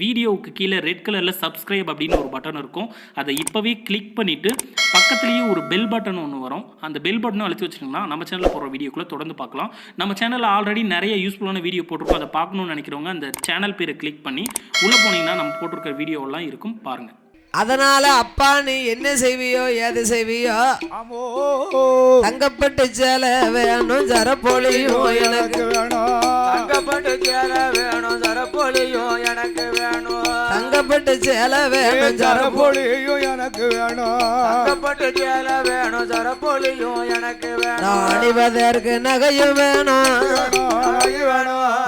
வீடியோவுக்கு கீழே ரெட் கலரில் சப்ஸ்கிரைப் அப்படின்னு ஒரு பட்டன் இருக்கும். அதை இப்போவே கிளிக் பண்ணிவிட்டு பக்கத்துலேயே ஒரு பெல் பட்டன் ஒன்று வரும். அந்த பெல் பட்டனும் அழுத்தி வச்சிங்கன்னா நம்ம சேனலில் போகிற வீடியோக்குள்ளே தொடர்ந்து பார்க்கலாம். நம்ம சேனலில் ஆல்ரெடி நிறைய யூஸ்ஃபுல்லான வீடியோ போட்டிருக்கோம். அதை பார்க்கணுன்னு நினைக்கிறவங்க அந்த சேனல் பேரை கிளிக் பண்ணி உள்ளே போனீங்கன்னா நம்ம போட்டிருக்கிற வீடியோவெல்லாம் இருக்கும், பாருங்கள். அதனால அப்பா நீ என்ன செய்வியோ ஏது செய்வியோ, தங்கப்பட்டு சேலை வேணும் சரப்பொழியும் எனக்கு வேணும், தங்கப்பட்டு சேலை வேணும் சரப்பொழியும் எனக்கு வேணும், தங்கப்பட்டு சேலை வேணும் சரப்பொழியும் எனக்கு வேணும், தங்கப்பட்டு சேலை வேணும் சரப்பொழியும் எனக்கு வேணும், அணிவதற்கு நகையும் வேணும்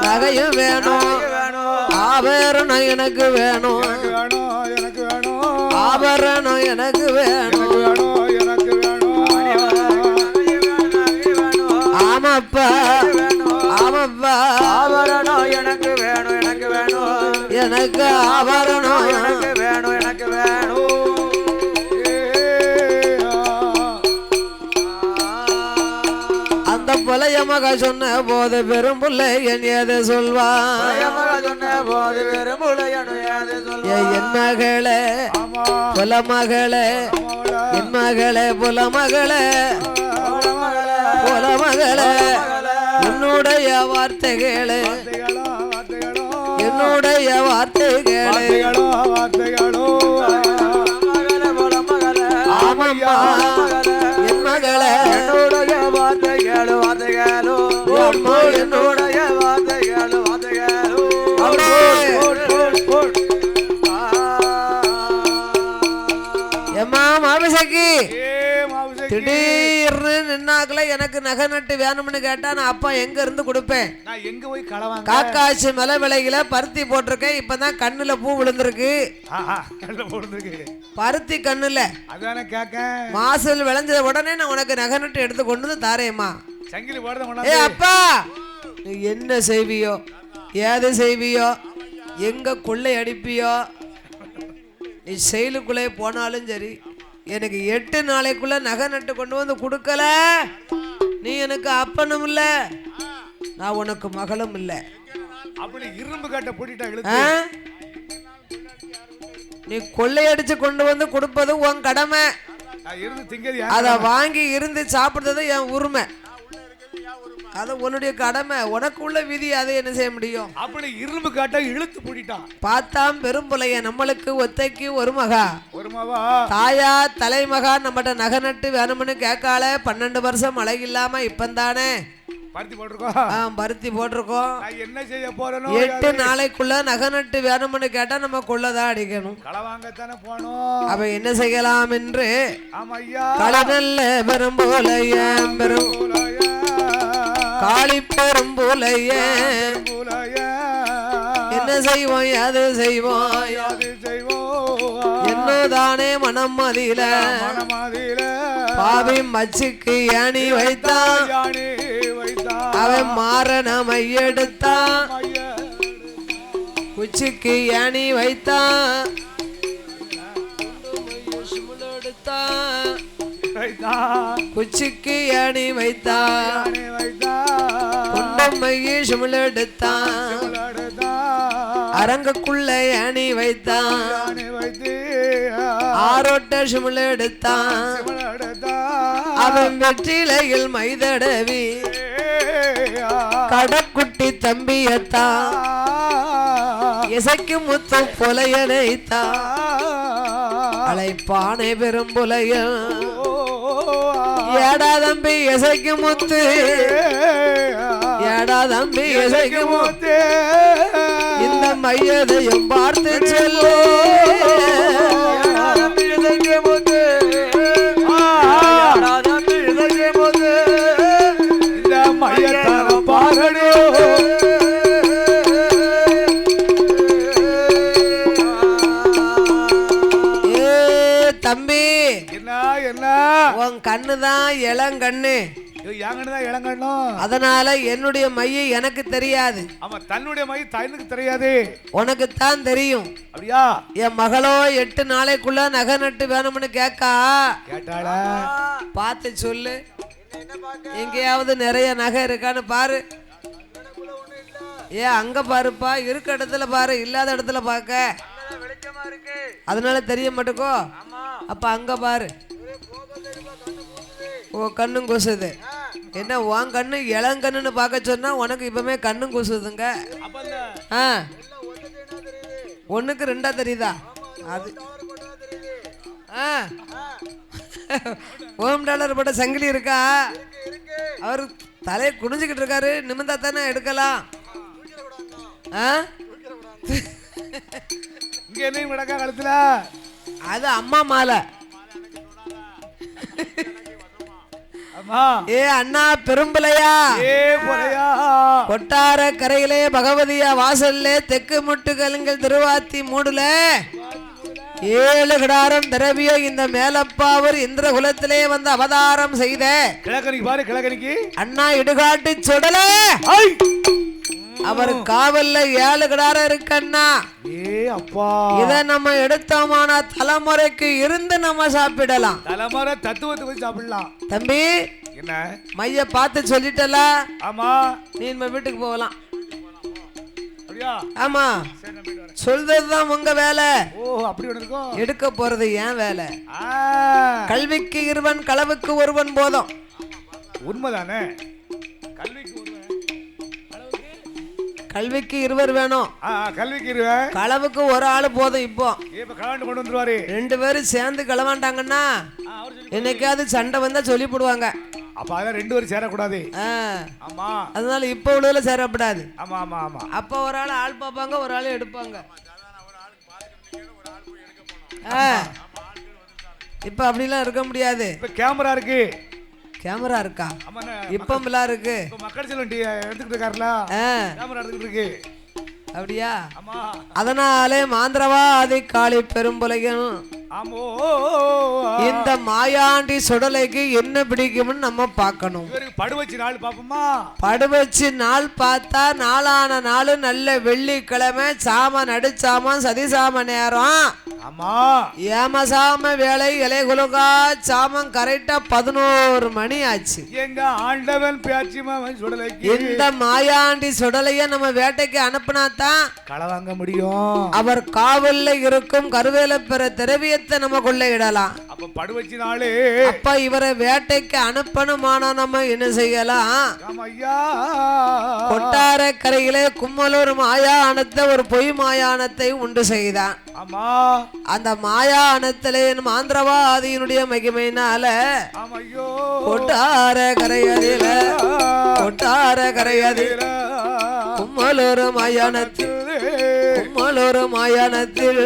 நகையும் வேணும், ஆபரணம் எனக்கு வேணும் எனக்கு வேணும், ஆபரணம் எனக்கு வேணும் எனக்கு வேணும், ஆமாப்பா ஆமாப்பா, ஆபரணம் எனக்கு வேணும் எனக்கு வேணும், எனக்கு ஆபரணம் எனக்கு வேணும் எனக்கு வேணும். அந்த புலைய மக சொன்ன போது பெரும் பிள்ளை என் ஏது சொல்வான், சொன்ன போது வெறும் என் மகளே புலமகளே, என் மகளே புலமகளே புலமகளே, என்னுடைய வார்த்தைகளே என்னுடைய வார்த்தைகளே, ஆமாம்மா என் மகளே என்னுடைய வார்த்தைகளோ வார்த்தைகளோ என்னுடைய வார்த்தைகளோ வார்த்தைகளோ. எம்மா மாமிசக்கி திடீர்னு நின்னாக்கல எனக்கு நகை நட்டு வேணும்னு கேட்டா நான் அப்பா எங்க இருந்து கொடுப்பேன்? எங்க போய் களவாங்க? காக்காட்சி மலை விலையில பருத்தி போட்டிருக்கேன், இப்பதான் கண்ணுல பூ விழுந்திருக்கு. பருத்தி கண்ணுல அதானே கேக்க மாசல் விளைஞ்சத உடனே நான் உனக்கு நகை நட்டு எடுத்து கொண்டு வந்து தாரேம்மா. சங்கிலி போடுறத ஏ அப்பா நீ என்ன செய்வியோ ஏது செய்வியோ, எங்க கொள்ளை அடிப்பியோ, நீ செயலுக்குள்ளே போனாலும் சரி எனக்கு 8 நாளைக்குள்ள நகை நட்டு கொண்டு வந்து கொடுக்கல, நீ எனக்கு அப்பனும் இல்ல நான் உனக்கு மகளும் இல்ல. அப்படி இரும்பு கட்ட போட்டுட்டா நீ கொள்ளையடிச்சு கொண்டு வந்து கொடுப்பது உன் கடமை, அத வாங்கி இருந்து சாப்பிடுறது என் உரிமை, அது உன்னுடைய கடமை, உனக்கு உள்ள விதி, அதை என்ன செய்ய முடியும்? அப்படி இரும்பு காட்ட இழுத்து பூட்டிட்டான். பார்த்தாம் பெரும்புலைய நம்மளுக்கு ஒத்தைக்கு ஒரு மகா ஒரு மகா தாயா தலைமகா நம்மகிட்ட நகை நட்டு வேணும்னு கேட்கால. 12 வருஷம் மழை இல்லாம இப்பந்தானே பருத்தி போட்டிருக்கோம். பருத்தி போட்டிருக்கோம். என்ன செய்ய போறோம்? 8 நாளைக்குள்ள நகை நட்டு வேணும்னு கேட்டா நம்ம கொள்ளதான் அடிக்கணும், களவாங்கத்தானே போனோம். அவ என்ன செய்யலாம் என்று கடல்ல பெரும்போலைய பெரும் காளி பெரும்போலைய என்ன செய்வோம் அது செய்வோம் என்னதானே மனம் மதியில பாவி மச்சுக்கு ஏணி வைத்தான், அவன் மாறன மையெடுத்தான், குச்சிக்கு ஏணி வைத்தான், குச்சிக்கு ஏணி வைத்தான், குண்டம்மையை சுமிழெடுத்தான், அரங்குக்குள்ள ஏணி வைத்தான், ஆரோட்ட சுமிழெடுத்தான், அவன் வெற்றிலையில் மைதடவி கடக்குட்டி தம்பியத்தான், இசைக்கு முத்தம் புலையனைத்தான், அழைப்பானை பெரும்புலையன் ஏடா தம்பி இசைக்கு முத்து, ஏடா தம்பி இசைக்கு முத்து, இந்த மையதையும் பார்த்து சொல்லு, இந்த மையத்தான பாரடி. தம்பி என்ன உன் கண்ணுதான் இளங்கண்ணு, அதனால என்னுடைய மைய எனக்கு தெரியாது. ஆமா, தன்னுடைய மை தனக்கு தெரியாது, உனக்கு தான் தெரியும். அப்படியா? என் மகளோ 8 நாளைக்குள்ள நகை நட்டு வேணும்னு கேட்கா. கேட்டாளா? பார்த்து சொல்லு, எங்கேயாவது நிறைய நகை இருக்கான்னு பாரு. ஏன் அங்க பாருப்பா, இருக்க இடத்துல பாரு, இல்லாத இடத்துல பார்க்க. வெளிச்சமா இருக்கு, அதனால தெரிய மாட்டேக்கோ. ஆமா. அப்ப அங்க பாரு. ஓ கண்ணும் கூசுது. என்ன உன் கண்ணு இளங்கண்ணுன்னு பார்க்க சொன்னா உனக்கு இப்பவுமே கண்ணும் கூசுதுங்க. ஆ ஒண்ணுக்கு ரெண்டா தெரியுதா? அது $1 போட்ட சங்கிலி இருக்கா? அவர் தலையை குனிஞ்சுக்கிட்டு இருக்காரு, நிமிந்தா தானே எடுக்கலாம். இங்க என்ன கிடக்கா கழுத்துல? அது அம்மா மாலை. ஏ அண்ணா பெரும்பிளையா, கொட்டார கரையிலே பகவதியா வாசல்ல தெற்கு முட்டு கலுங்கல் திருவாத்தி மூடுல 7 கிடாரம் திரவிய இந்த மேலப்பாவர் இந்திர குலத்திலே வந்து அவதாரம் செய்த கிழக்கணிக்கு பாரு, கிழக்கணிக்கு அண்ணா இடுகாட்டு சுடல அவர் காவல்ல 7 கிடாரம் இருக்கண்ணா. அப்பா இத நம்ம எடுத்தோமான தலைமுறைக்கு இருந்து நம்ம சாப்பிடலாம். தலைமுறை தத்துவத்தை வச்சு சாப்பிடலாம். தம்பி என்ன மைய பார்த்து சொல்லிட்டல? ஆமா, நீ நம்ம வீட்டுக்கு போகலாம். அப்படியா? ஆமா, சொல்றதுதான் உங்க வேலை. ஓ அப்படி ஒண்ணு இருக்கும். எடுக்க போறது ஏன் வேலை. கல்விக்கு 1 களவுக்கு 1 போதும். உண்மைதானே? கல்விக்கு 2 வேணும், கல்விக்கு 2, களவுக்கு 1 ஆளு போதும். இப்போ களவாண்டு கொண்டு வந்துருவாரு. 2 பேரும் சேர்ந்து களவாண்டாங்கன்னா என்னைக்காவது சண்டை வந்தா சொல்லி போடுவாங்க. அப்ப அதான் 2 பேரும் சேரக்கூடாது. ஆமா, அதனால இப்ப உள்ளதுல சேரப்படாது. ஆமா ஆமா ஆமா. அப்ப ஒரு ஆள் ஆள் பார்ப்பாங்க, ஒரு ஆள் எடுப்பாங்க. இப்ப அப்படிலாம் இருக்க முடியாது. இப்ப கேமரா இருக்கு. கேமரா இருக்கா? இப்ப இருக்கு. மக்கள் செல்வன் எடுத்துக்கிட்டு இருக்காருல, கேமரா எடுத்துக்கிட்டு இருக்கு. அப்படியா? அதனாலே மாந்திரவாதி காளி பெரும்புலையும் இந்த மாயாண்டி சுடலைக்கு என்ன பிடிக்கும்னு நம்ம பார்க்கணும். படுவச்சு நாள் பாப்போமா? படுவச்சு நாள் பார்த்தா நாளான நாள் நல்ல வெள்ளிக்கிழமை சாம நடுச்சாம சதிசாம நேரம். ஆமா, ஏமசாம வேலை இலை குலுங்கா சாமம் கரெக்டா 11 மணி ஆச்சு. எங்க ஆண்டவன் பேச்சு மாமன் சுடலைக்கு இந்த மாயாண்டி சுடலைய நம்ம வேட்டைக்கு அனுப்பினாதான் களவாங்க முடியும். அவர் காவல்ல இருக்கும் கருவேல பெற திரவியத்தை நம்ம கொள்ளையிடலாம். அப்ப படுவச்சு நாளே அப்ப இவரை வேட்டைக்கு அனுப்பணுமானா நம்ம என்ன செய்யலாம்? கொட்டார கரையிலே கும்மலூர் மாயானத்தை ஒரு பொய் மாயானத்தை உண்டு செய்தான். ஆமா, அந்த மாயானத்திலே மாந்திரவாதியினுடைய மகிமையினால கொட்டார கரையதில கொட்டார கரையதில கும்மலூர் மாயானத்தில் கும்மலூர் மாயானத்தில்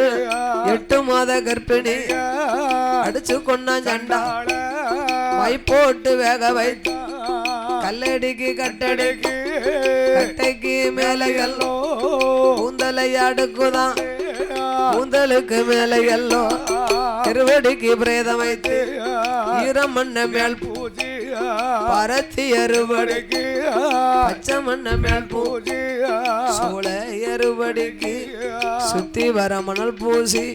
8 மாத கர்ப்பிணி அடிச்சு கொண்டா சண்டா மை போட்டு வேக வைத்து கல்லடிக்கு கட்டடிக்கு கட்டைக்கு மேல எல்லோ கூந்தலை அடுக்குதான் கூந்தலுக்கு மேல எல்லோ திருவடிக்கு பிரேதம் வைத்து ஈரம் மண்ண மேல் பூஜி பரத்தி அறுவடைக்கு பச்சை மண்ண மேல் பூஜி சோழ அறுவடைக்கு சுத்தி வர மணல் பூசி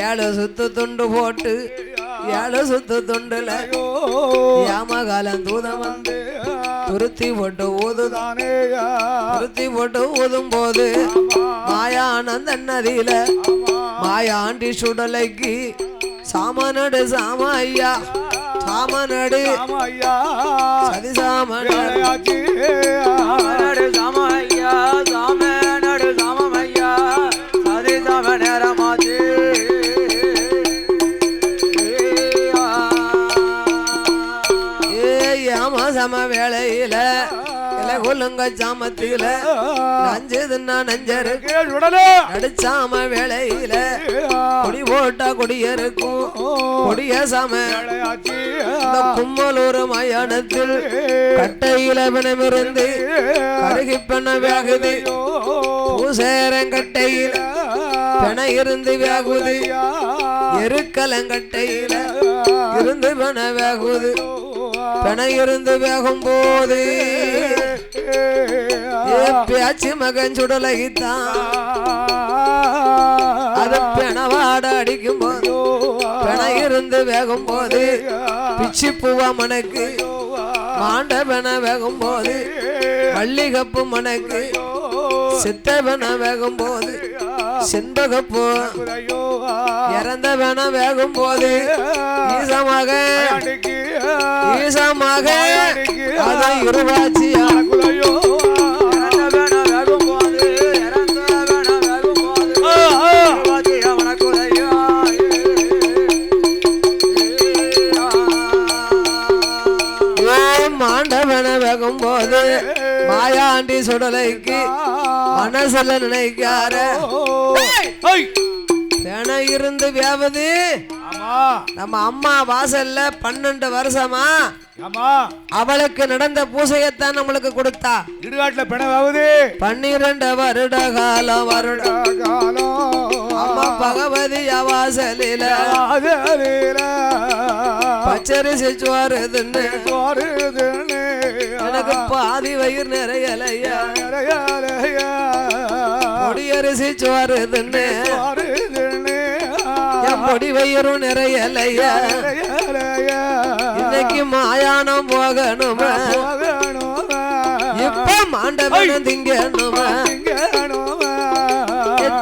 7 சுத்து துண்டு போட்டு 7 சுத்து துண்டுல யாமகாலம் தூதம் வந்து துருத்தி போட்டு ஊதுதானே. துருத்தி போட்டு ஊதும் போது மாயானந்த நதியில மாயாண்டி சுடலைக்கு சாமனடு சாம ஐயா சாமனடு சதி சாமனடு சாம ஐயா சாமனடு சாம ஐயா சதி சாம நேரமாச்சு. சம வேளையில கொல்லுங்க சாமத்தில நஞ்சதுன்னா நஞ்சருக்கு நடிச்சாம வேளையில கொடி போட்டா கொடியருக்கும் கொடிய சாம கும்மலூர் மயானத்தில் கட்டையில பிணமிருந்து கருகி பெண்ண வேகுது பூசேரங்கட்டையில பிண இருந்து வேகுது எருக்கலங்கட்டையில இருந்து பிண வேகுது பிண இருந்து வேகும் போது பேச்சு மகன் சுடலைத்தான் அது பிணவாட அடிக்கும் போது பிண இருந்து வேகும் போது பிச்சி பூவா மனக்கு மாண்ட பிண வேகும் போது மல்லிகப்பு மனக்கு சித்தவன வேகும் போது செண்பகப்பூ இறந்தவன வேகும் போது ஈசமாக அதை இருவாச்சியா மாண்டவன வேகும் போது மாயாண்டி சுடலைக்கு மனசுல நினைக்கார பேன இருந்து வியாபது நம்ம அம்மா வாசல்ல 12 வருஷமா அவளுக்கு நடந்த பூசையத்தான் நம்மளுக்கு கொடுத்தா. இடுகாட்டுல பிணவாவது 12 வருட காலம் அம்மா பகவதி வாசலில பச்சரிசி சோறுதுன்னு எனக்கு பாதி வயிறு நிறையலையா பொடியரிசி சோறுதுன்னு என் பொடி வயிறும் நிறையலையா இன்னைக்கு மாயானம் போகணுமா இப்ப மாண்டவனம் திங்கணுமா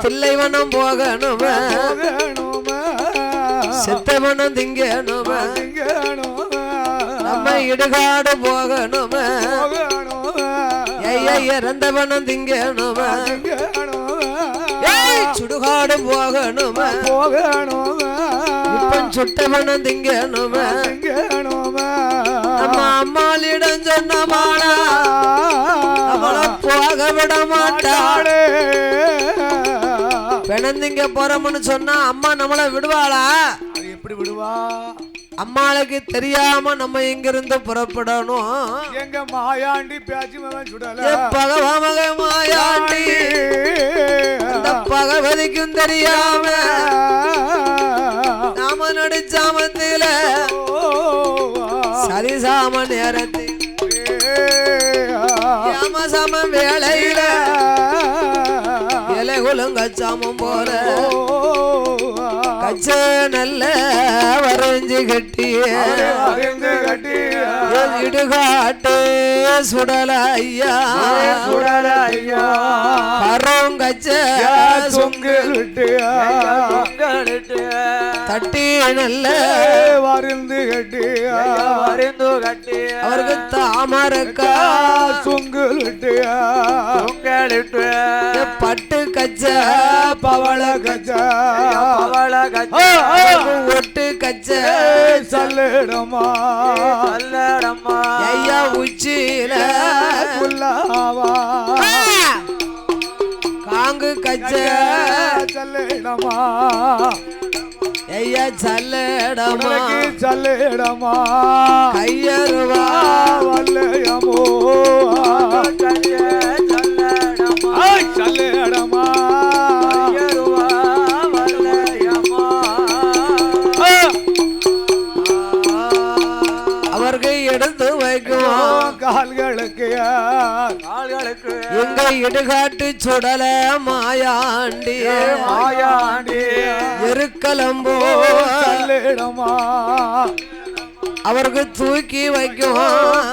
தில்லைவனம் போகணுமா சித்தவனம் திங்கணுமா நம்ம இடுகாடு போகணுமா ஐயா இறந்தவனம் திங்கணுமா சுடுகாடு போகணுமா இப்ப சுட்டவனம் திங்கணுமா நம்ம அம்மாளிடம் சொன்னமானா அவளை போக விட மாட்டாளே. பிணந்திங்க போறோம்னு சொன்னா அம்மா நம்மளை விடுவாளா? எப்படி விடுவா? அம்மாளுக்கு தெரியாம நம்ம இங்கிருந்து புறப்படணும். எங்க மாயாண்டி பேச்சு சுடல பகவமக மாயாண்டி அந்த பகவதிக்கும் தெரியாம நாம நடிச்சாமத்தில சரிசாம நேரத்தில் சம வேளையில இலைகுலம் கச்சாமம் போற கச்ச நல்ல வரைஞ்சு கட்டிய இடுகாட்டு சுடலையா கரோங்கச்ச தட்டி நல்ல வருந்து கட்டி அவருக்கு தாமரக்கா பட்டு கச்ச பவள கச்ச ஒட்டு கச்ச சல்லடமா ஐயா உச்சியில காங்கு கச்ச சல்லடமா ஐயா சல்லடமா கையருவா வல்லையமோ சல்லடமா அவருக்கு எடுத்து வைக்கும் கால்களுக்கு எங்க இடுகாட்டு சுடல மாயாண்டி எருக்கலம்போ சல்லடமா அவருக்கு தூக்கி வைக்கும்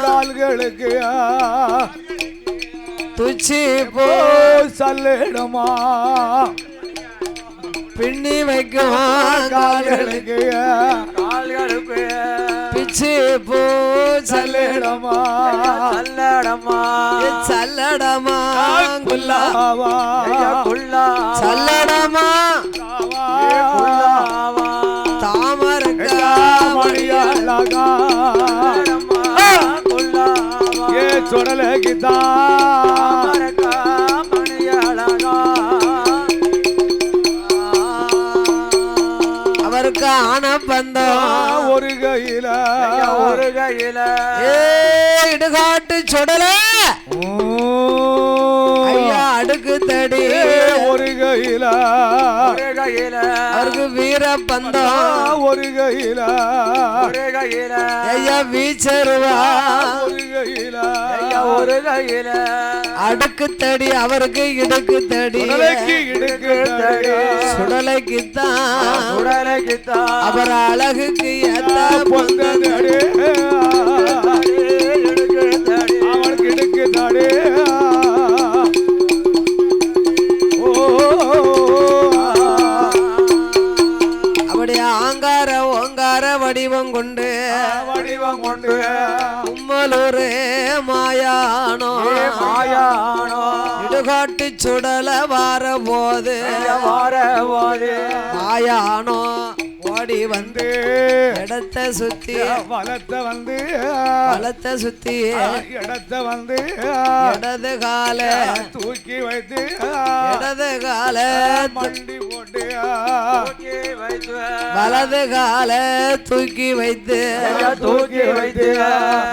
கால்களுக்கு துச்சி போ சல்லடமா பின்னி வைக்கும் கால்களுக்கு பிச்சி போ சல்லடமா சல்லடமா குல்லாவா சல்லடமா தாமரக்கா மணியழகா ஏ சுடலகிதா அவருக்கு ஆன பந்தம் ஒரு கையில இடுகாட்டு சுடல ஐயா அடுக்கு தடி ஒரு கையில அவருக்கு வீர பந்தம் ஒரு கையில ஐயா வீச்சருவா ஒரு கையில அடுக்கு தடி அவருக்கு இடுக்கு தடி சுடலைக்குத்தான் அவர் அழகுக்கு ஏத்த பொந்தடி அவனுக்கு இடுக்கு தடி வடிவம் கொண்டு வடிவம் உம்மலூரே மாயானோ இடுகாட்டு சுடல வார போது மாயானோ ஓடி வந்து இடத்தை சுத்தி வலத்தை சுத்தி இடத்தை வந்து இடது கால தூக்கி வைத்து இடது கால மண்டி போட்டு வலது கால தூக்கி வைத்து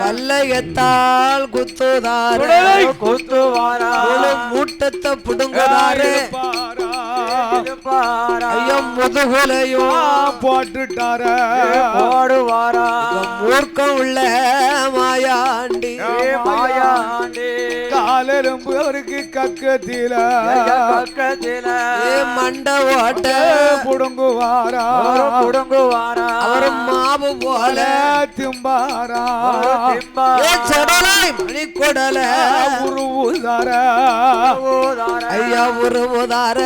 வல்லையத்தால் குத்துதாரு மூட்டத்தை புடுங்குதாரு ஐயோ முதுகுலையும் போட்டுட்டார மூர்க்கம் உள்ள மாயாண்டி காலெலும்பு அவருக்கு கக்கத்தில மண்ட ஓட்ட புடுங்குவாரா அவர் மாவு போல திம்பாரா மணி கொடல உருவுதார ஐயா உருவுதார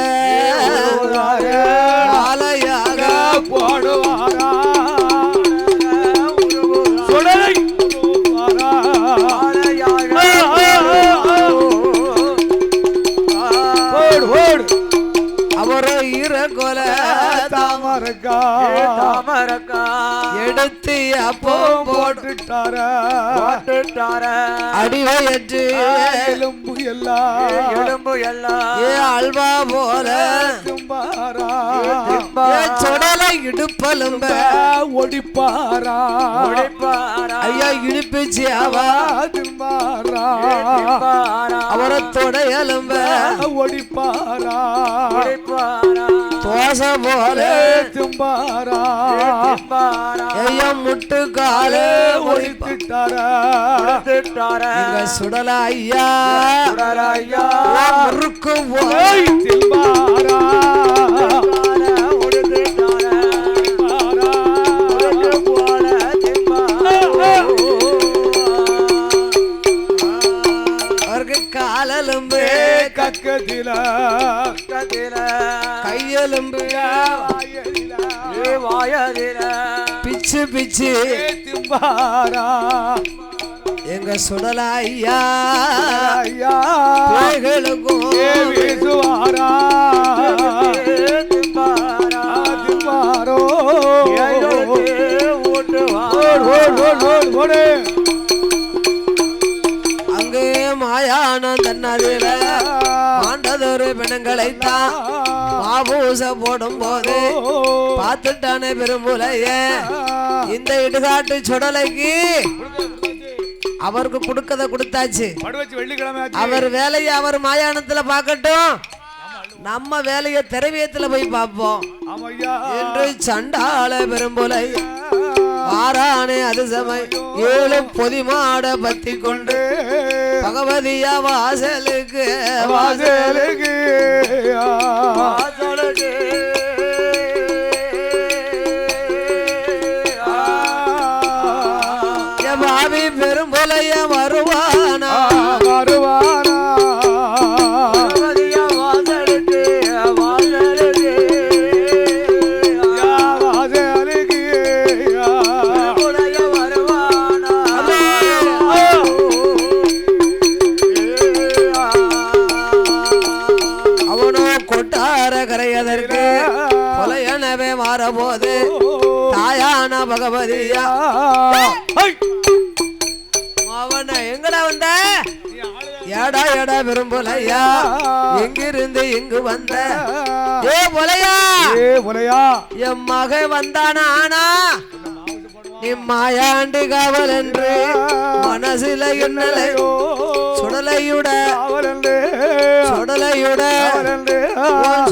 ஆலையாக போடுவாரா சுடலை அவரோ ஈர கொல தாமரக்கா எடுத்து அப்போ போட்டுட்டார அடிவயற்று எலும்பு எல்லாம் ஏ அல்வா போல திம்பாரா சொடலை இடுப்பலும்ப ஒடிப்பாரா ஐயா இடுப்பிச்சு அவா திம்பாரா அவரை தொடையலும்ப ஒடிப்பாரா தோசை போல திம்பாரா ஐயா முட்டு காலே ஒடித்துட்டாரா எங்க சுடல ஐயா முறுக்கு திம்பாரா அவருக்கு காலெலும்பு கக்கத்தில கையெலும்பு பிச்சு பிச்சு திம்பாரா எங்க சுடல ஐயா ஐயா பிள்ளைகளுக்கும் வீசுவாரா திம்பாரோ அங்கே மாயானம் தன்னதில ஆண்டதொரு பிணங்களைத்தான் மாபூச போடும் போது பார்த்துட்டானே பெரும்புலைய இந்த இடுகாட்டு சுடலைக்கு அவருக்கு கொடுக்கத கொடுத்தாச்சு அவர் வேலையை அவர் மாயாணத்துல பார்க்கட்டும் நம்ம வேலையை திரவியத்துல போய் பார்ப்போம் என்று சண்டாள பெரும்புலை வாரானே அது சமை 7 பொதி மாட பத்தி கொண்டு பகவதியா வாசலுக்கு பாவி பெரும்புலைய வருவானா கரையதற்கு கொலையனவே மாறபோது தாயான பகவதியா அவன எங்கடா வந்த ஏடா ஏடா விரும்பலையா எங்கிருந்து இங்கு வந்த ஏ பொலையா என் மக வந்தானா ஆனா நீ மாயாண்டு காவல் என்று மனசில என்னலையோ சுடலையுட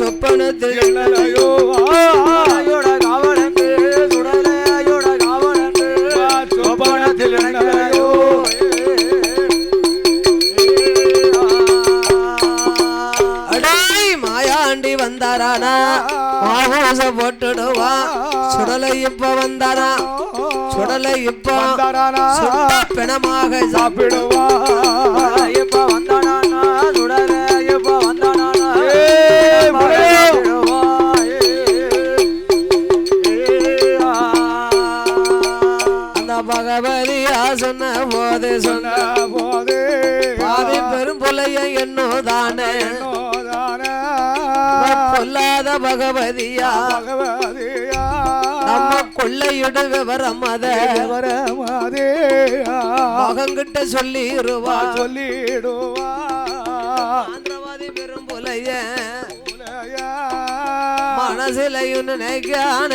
சொப்பனத்தில் மாயாண்டி வந்தாரானா மாவாச போட்டுடுவா சுடலை இப்ப வந்தாரா சுடலை இப்ப பிணமாக சாப்பிடுவா இப்ப வந்தானா சுடலை இப்ப வந்தானா பகவதியா சொன்ன போது சொன்ன போது பாவி பெரும் புலைய என்னோதானே பொல்லாத பகவதியா நம்ம கொள்ளையிடு விவரம் அத மகங்கிட்ட சொல்லிடுவா ஆந்திரவாதி பெரும் புலைய மனசிலையும் நினைக்கான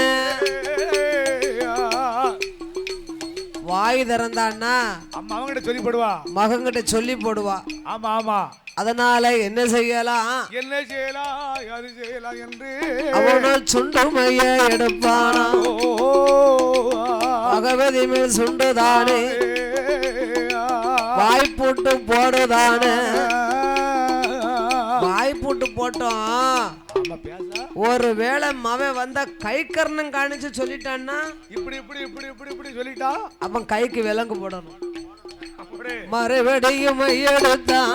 வாய் திறந்தான்னா அம்மா அவங்கிட்ட சொல்லி போடுவா மகங்கிட்ட சொல்லி போடுவா. ஆமா ஆமா அதனால என்ன செய்யலாம் அது செய்யலாம் என்று அவனால் சுண்டுமைய எடுப்பானா பகவதி மேல் சுண்டுதானே வாய்ப்பூட்டு போடுதானே. வாய்ப்பூட்டு போட்டோம் ஒரு வேளை மவன் வந்த கை கர்ணம் காணிச்சு சொல்லிட்டான்னா இப்படி இப்படி இப்படி இப்படி இப்படி சொல்லிட்டா அப்ப கைக்கு விலங்கு போடணும். மறுபடியும் எடுத்தான்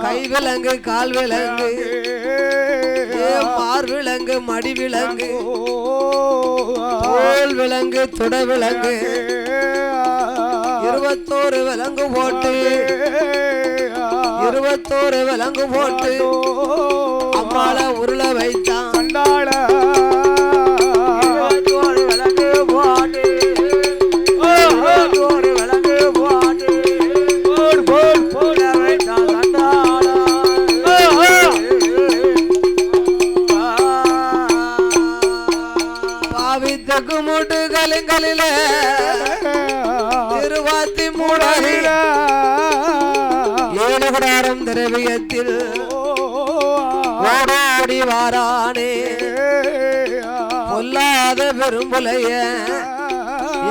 கை விலங்கு கால் விலங்கு மார் விலங்கு மடி விலங்கு தோல் விலங்கு துட விலங்கு 21 விலங்கு போட்டு 21 விலங்கு போட்டு அம்மாள உருள வைத்தான். கண்டாள 21 விலங்கு போட்டு 21 விலங்கு போட்டு போடு போடு போட வைத்தான். கண்டாள பாவித்தக்கு மூட்டு கலிங்களில திருவாத்தி மூடலில 7 குடாரம் திரவியத்தில் ஓடாடி வாரானே பொல்லாத பெரும்புலைய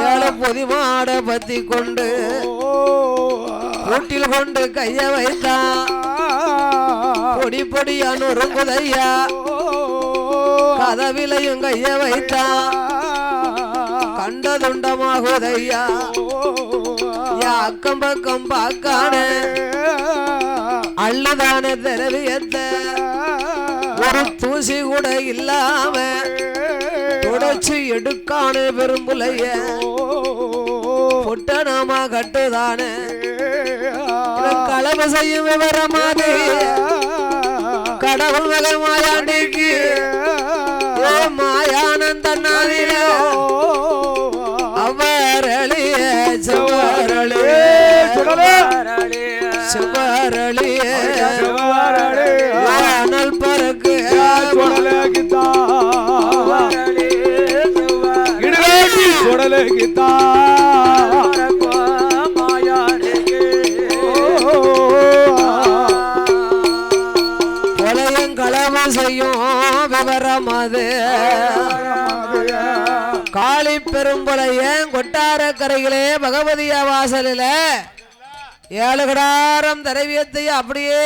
7 பொதி மாட பத்தி கொண்டு கூட்டில் கொண்டு கைய வைத்தான். பொடி பொடியா நொறுங்குதையா கதவிலையும் கைய வைத்தான். கண்டதுண்டமாகுதையா அக்கம் பக்கம் பார்க்கான அள்ளுதான திரவியத்த ஒரு தூசி கூட இல்லாம தொடச்சு எடுக்கான பெரும்புலைய பொட்டனமா கட்டுதான களவு செய்யும் விவரமாது கடவுள் மலை மாயாண்டிக்கு மாயானந்தன்னாதில அவரளிய செவ்வரளிய செவ்வரளிய அனல் பறக்கு சுடலகித்தா கொலையங்களவு செய்யும் விவரம் அது காளி பெரும்புலைய கொட்டார கரைகளே பகவதியா வாசலில 7 கடாரம் திரவியத்தையும் அப்படியே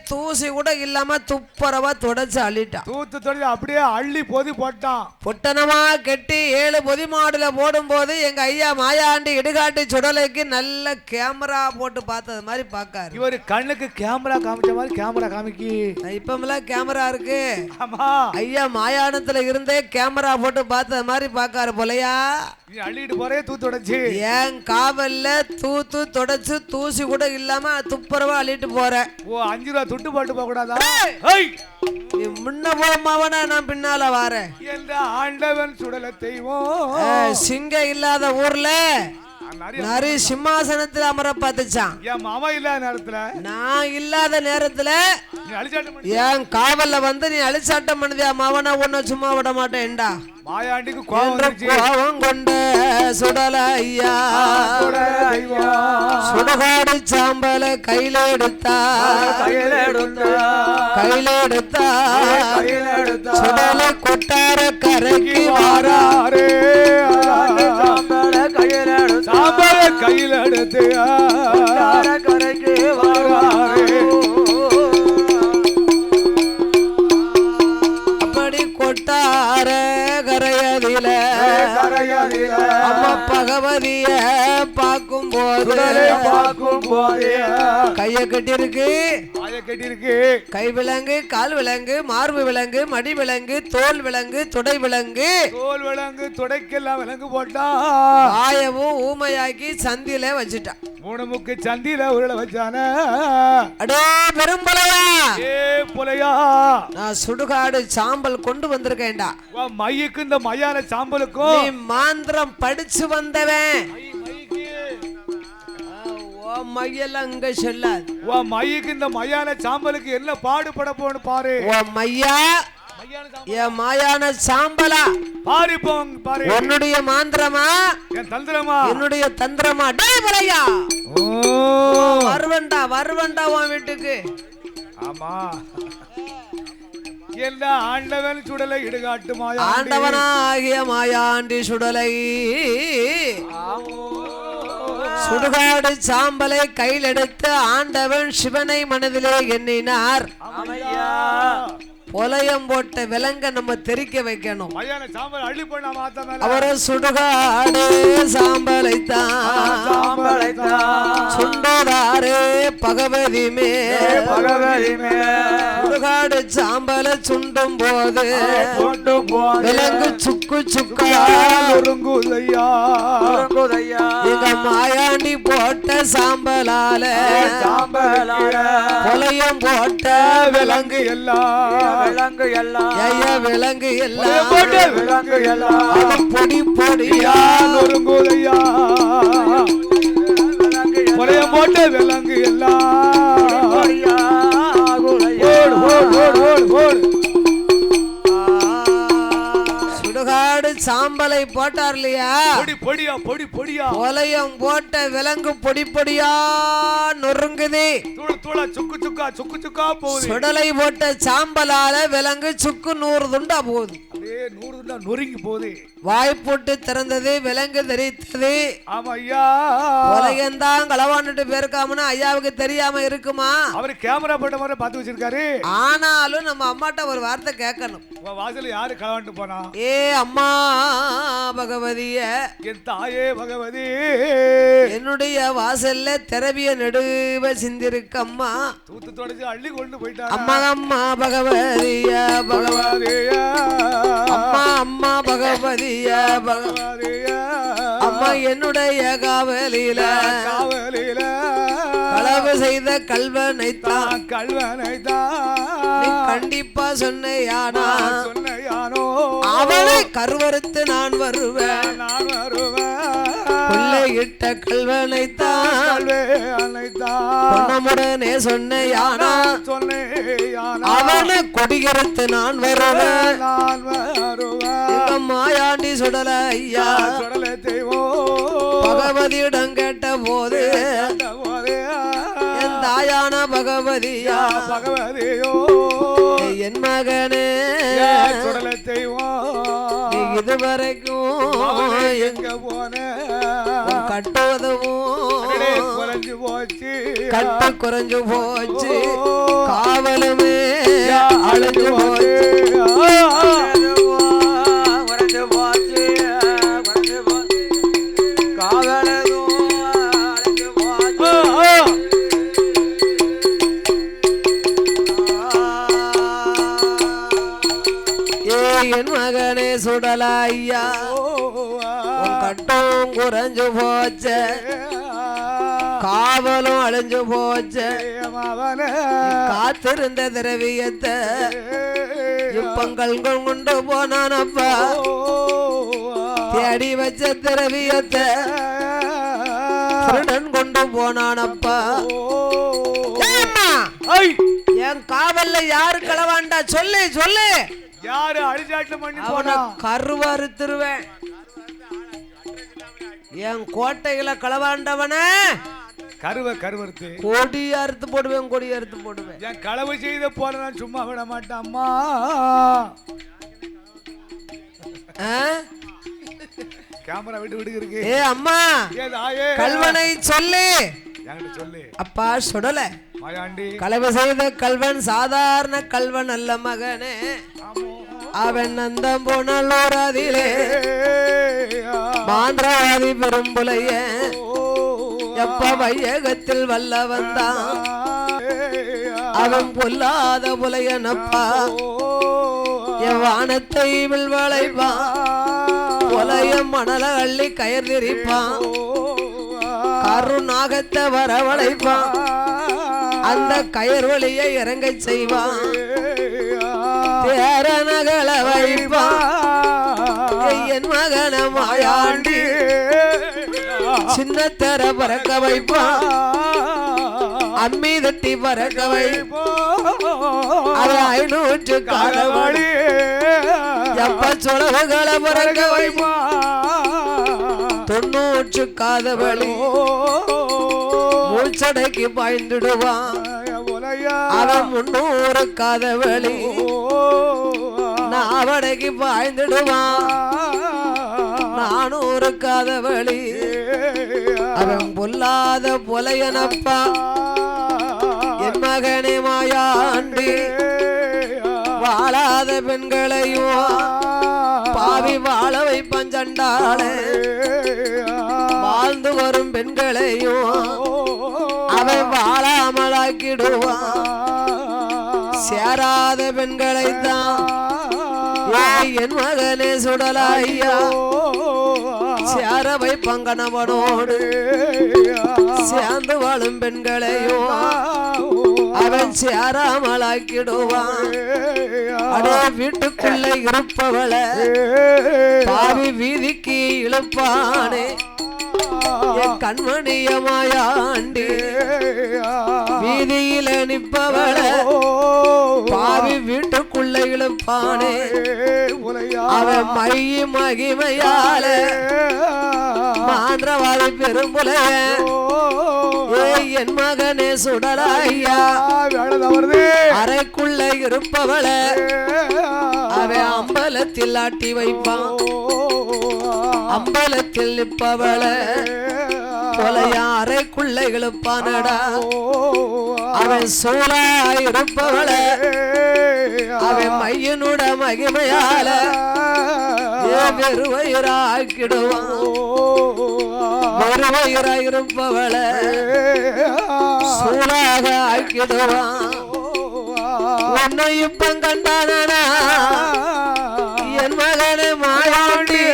தூசி கூட இல்லாம துப்பரவா தொடச்சு அள்ளிட்டான். தூத்து தொடச்சு அப்படியே அள்ளி பொதி போட்டான். பொட்டனமா கெட்டி 7 பொதி மாடுல போடும் போது எங்க ஐயா மாயாண்டி இடுகாட்டு சுடலைக்கு நல்ல கேமரா போட்டு பார்த்தது மாதிரி பாக்காரு. இவரு கண்ணுக்கு கேமரா காமிச்ச மாதிரி கேமரா காமிக்கி இப்பமெல்லாம் கேமரா இருக்கு. ஆமா ஐயா மாயாணத்துல இருந்தே கேமரா போட்டு பார்த்தது மாதிரி பாக்காரு போலையா. நீ அள்ளிட்டு போறே தூத்து உடைச்சு ஏன் காவல்ல தூத்து தொடச்சு தூசி கூட இல்லாம துப்புரவா அள்ளிட்டு போற. ஓ 5 ரூபா துட்டு போட்டு போக கூடாதா? நீ முன்ன போமாவனா நான் பின்னால வாரேன். என்ற ஆண்டவன் சுடல தெய்வம் சிங்க இல்லாத ஊர்ல நரி சிம்மாசனத்துல அமர பார்த்துச்சான். என் மாமா இல்லாத நேரத்துல நான் இல்லாத நேரத்துல என் காவல்ல வந்து நீ அழிச்சாட்டம் பண்ணுதியா மாவனா உன்ன சும்மா விட மாட்டேன்டா. மாயாண்டிக்கு கோவம் கொண்ட சுடல ஐயா சுடகாடு சாம்பல கையில எடுத்தா சுடல கொட்டார கரைக்கு வாராரே கையில எடுத்து கரைக்கு வாராரே. அப்படி கொட்டார கரையதில அம்மா பகவதிய பார்க்கும் போது கைய கட்டி இருக்கு கட்டிருக்கு. கை விலங்கு, கால் விலங்கு, மார்பு விலங்கு, மடி விலங்கு, தோல் விலங்கு, தொடை விலங்கு. தோல் விலங்கு தொடைக்கெல்லாம் விலங்கு போட்டா. ஆயவும் ஊமையாக்கி சந்தியில வச்சுட்டான். 3 முக்கு சந்தியில உருளை வச்சான. அடே பெரும்பலையா, ஏ புலையா, நான் சுடுகாடு சாம்பல் கொண்டு வந்திருக்கேன்டா. மையுக்கு இந்த மையான சாம்பலுக்கும் நீ மாந்திரம் படிச்சு வந்தவன். மையெல்லாம் அங்க சொல்லாது. மையுக்கு இந்த மையான சாம்பலுக்கு என்ன பாடுபட போன்னு பாரு. மையா என் மாயான சாம்பலா பாரு பாரு. உன்னுடைய மாந்திரமா என் தந்திரமா என்னுடைய தந்திரமா? டே பலையா, வருவண்டா வருவண்டா உன் வீட்டுக்கு. ஆமா, என்ன ஆண்டவன் சுடலை இடுகாட்டு மாயா. ஆண்டவனாகிய மாயாண்டி சுடலை சுடுகாடு சாம்பலை கையில் எடுத்து ஆண்டவன் சிவனை மனதிலே எண்ணினார். பொலயம் போட்ட விலங்க நம்ம தெரிக்க வைக்கணும். அவர சுடுகாடு சாம்பலைத்தான் சுண்டதாரே பகவதி மே. சுடுகாடு சாம்பலை சுண்டும் போது விலங்கு சுக்கு சுக்கா எங்க மாயாண்டி போட்ட சாம்பலால பொலயம் போட்ட விலங்கு எல்லாம் விலங்கு எல்லாம் பொடி பொடியா நொறுங்குதையா. பொலையம் போட்ட விலங்கு எல்லாம் சுடுகாடு சாம்பலை போட்டார் இல்லையா, பொடியா பொடி பொடியா. பொலையம் போட்ட விலங்கு பொடி பொடியா நொறுங்குது. சுக்கு சுக்கா சுக்கு சுக்கா போகுது. சுடலை போட்ட சாம்பலால விலங்கு சுக்கு 100 துண்டா போகுது. 100 துண்டா நொறுங்கி போகுது. வாய்ப்புட்டு திறந்தது, விலங்கு தெரித்தது. ஆமா ஐயா, பொலையந்தான் களவாண்டுட்டு போயிருக்காமனா ஐயாவுக்கு தெரியாம இருக்குமா? அவரு கேமரா போட்ட மாதிரி பார்த்து வச்சிருக்காரு. ஆனாலும் நம்ம அம்மாட்ட ஒரு வார்த்தை கேட்கணும். வாசல்ல யாரு களவாண்டு போனா? ஏ அம்மா பகவதிய, என் தாயே பகவதி, என்னுடைய வாசல்ல திரவிய நெடுவ சிந்திருக்கம்மா. தூத்து தொடச்சு அள்ளி கொண்டு போயிட்டா. அம்மா அம்மா பகவதிய பகவதிய, அம்மா அம்மா பகவதிய பகவதிய, அம்மா என்னுடைய காவலில காவலில களவு செய்த கல்வனைத்தான் நீ கண்டிப்பா சொன்னையானா அவனை கருவறுத்து நான் வருவேன் கொள்ளையிட்ட கல்வனைத்தான் பொன்னமுடனே சொன்னையானா அவனை கொடிகறுத்து நான் வருவேன். மாயாண்டி சுடல ஐயா பகவதியிடம் கேட்ட போது என் தாயான பகவதியா பகவதியோ என் மகனே சுடலை தெய்வம் இதுவரைக்கும் எங்க போன கட்டுவதும் குறைஞ்சு போச்சு, கட்டு குறைஞ்சு போச்சு, காவலுமே அழைஞ்சு போச்சு. என் மகனே சுடலையா கட்டும் குறைஞ்சு போச்சு, காவலும் அழிஞ்சு போச்சு, காத்திருந்த திரவியத்தை இப்பங்கள் கொண்டு போனானப்பா. தேடி வச்ச திரவியத்தை திருடன் கொண்டு போனானப்பா. என் காவல்ல யாரு களவாண்டா சொல்லு சொல்லு. யாரு அழிச்சாட்டு பண்ணி போனா கருவறுத்துருவேன். என் கோட்டைகளை களவாண்டவன கருவறுத்து கொடி அறுத்து போடுவேன், கொடி அறுத்து போடுவேன். என் களவு செய்த போல நான் சும்மா விட மாட்டேன் அம்மா. கேமரா விட்டு இருக்கு. ஏ அம்மா கல்வனை சொல்லு சொல்லு. அப்பா சுடல மாயாண்டி களவு செய்த கல்வன் சாதாரண கல்வன் அல்ல மகனே. அவன் நந்தம் போனோராதிலே மாந்திரவாதி பெரும்புலைய எப்ப வையகத்தில் வல்ல வந்தான். அவன் பொல்லாத புலையனப்பா என் வானத்தை வில்வளைப்பான் புலைய மணல அள்ளி கயிர் திரிப்பான் கருநாகத்தை வரவழைப்பான் அந்த கயிர் வழியை இறங்க செய்வான் தேர நகல வைப்பான் என் மகன மாயாண்டி சின்ன தெர பறக்க வைப்பான் அம்மி தட்டி பறக்க வைப்பான் அது 500 காலவழி எப்ப சொலவுகளை பறக்க வைப்பான் 90 காதவழி மூச்சடைக்கு பாய்ந்துடுவான் அவன் 300 காதவழி நாவடைக்கு பாய்ந்துடுவான் 400 காதவழி அவன் பொல்லாத புலையனப்பா என் மகனே மாயாண்டி வாழாத பெண்களையும் பாவி வாழ வைப்பான் சண்டாளே வாழ்ந்து வரும் பெண்களையும் அவன் வாழாமலாக்கிடுவான் சேராத பெண்களைத்தான் என் மகனே சுடலாய்யா சேர வைப்பான் கணவனோடு சேர்ந்து வாழும் பெண்களையும் அவன் சேராமலாக்கிடுவான் அடே வீட்டுக்குள்ள இருப்பவளை பாவி வீதிக்கு இழுப்பானே என் கண்மணியமாயாண்டி வீதியில நிற்பவளை பாவி வீட்டுக்குள்ள இழுப்பானே அவன் மைய மகிமையால மான்றவாதி பெரும்புலைய என் மகனே சுடலாய்யா அறைக்குள்ள இருப்பவளை அவன் அம்பலத்தில் ஆட்டி வைப்பான் அம்பலத்தில் நிற்பவளை கொலைய அறைக்குள்ள இழுப்பானடா அவன் சூழாயிருப்பவளை அவன் மையனுட மகிமையால வெறுவயிராக்கிடுவான் வெறுவயிராயிருப்பவளை சூழாக ஆக்கிடுவான் உன்னை இப்ப கண்டானா என் மகனே மாயாண்டி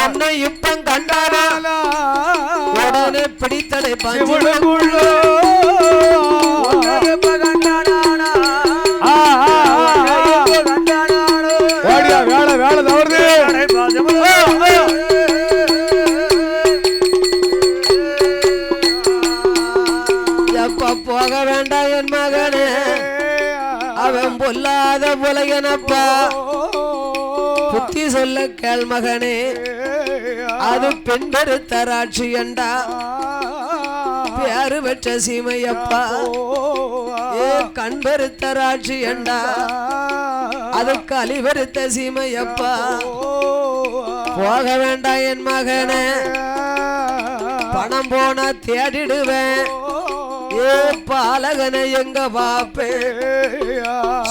உன்னை இப்ப கண்டானா உடனே பிடித்தலை பாஞ்சுள்ள வேலை வேலை தவறுது எப்ப போக வேண்டாம் என் மகனே அவன் பொல்லாத புலையனப்பா புத்தி சொல்ல கேள் மகனே அது பெண் பெருத்தராட்சி என்றா பேரு பெற்ற சீமையப்பா ஏ கண் பெருத்தராட்சி என்றா அது களி பெருத்த சீமையப்பா போக வேண்டாம் என் மகனே பணம் போனா தேடிடுவேன் ஏ பாலகனை எங்க பாப்பே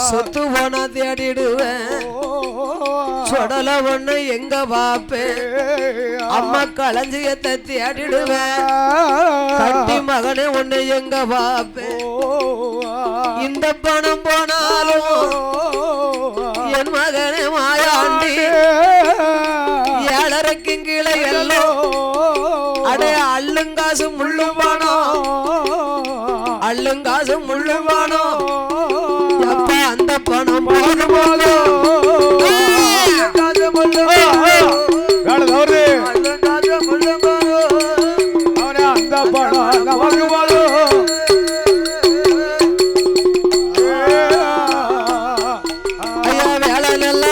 சொத்து போனா தேடிடுவேன் சொடல ஒண்ணு எங்க பாப்பே அம்மா களஞ்சியத்தை தேடிடுவேன் கட்டி மகனை ஒண்ணு எங்க பாப்பே இந்த பணம் போனாலும் என் மகனை மாயாண்டி 7.5 கீழே எல்லாம் அடே அள்ளுங்காசு முள்ளுவானோ அள்ளுங்காசு முள்ளுவானோ அப்ப அந்த பணம் போதும் வேலை தவறுது அவனே அந்த படம் நமக்கு போதும் ஐயா வேலை நல்ல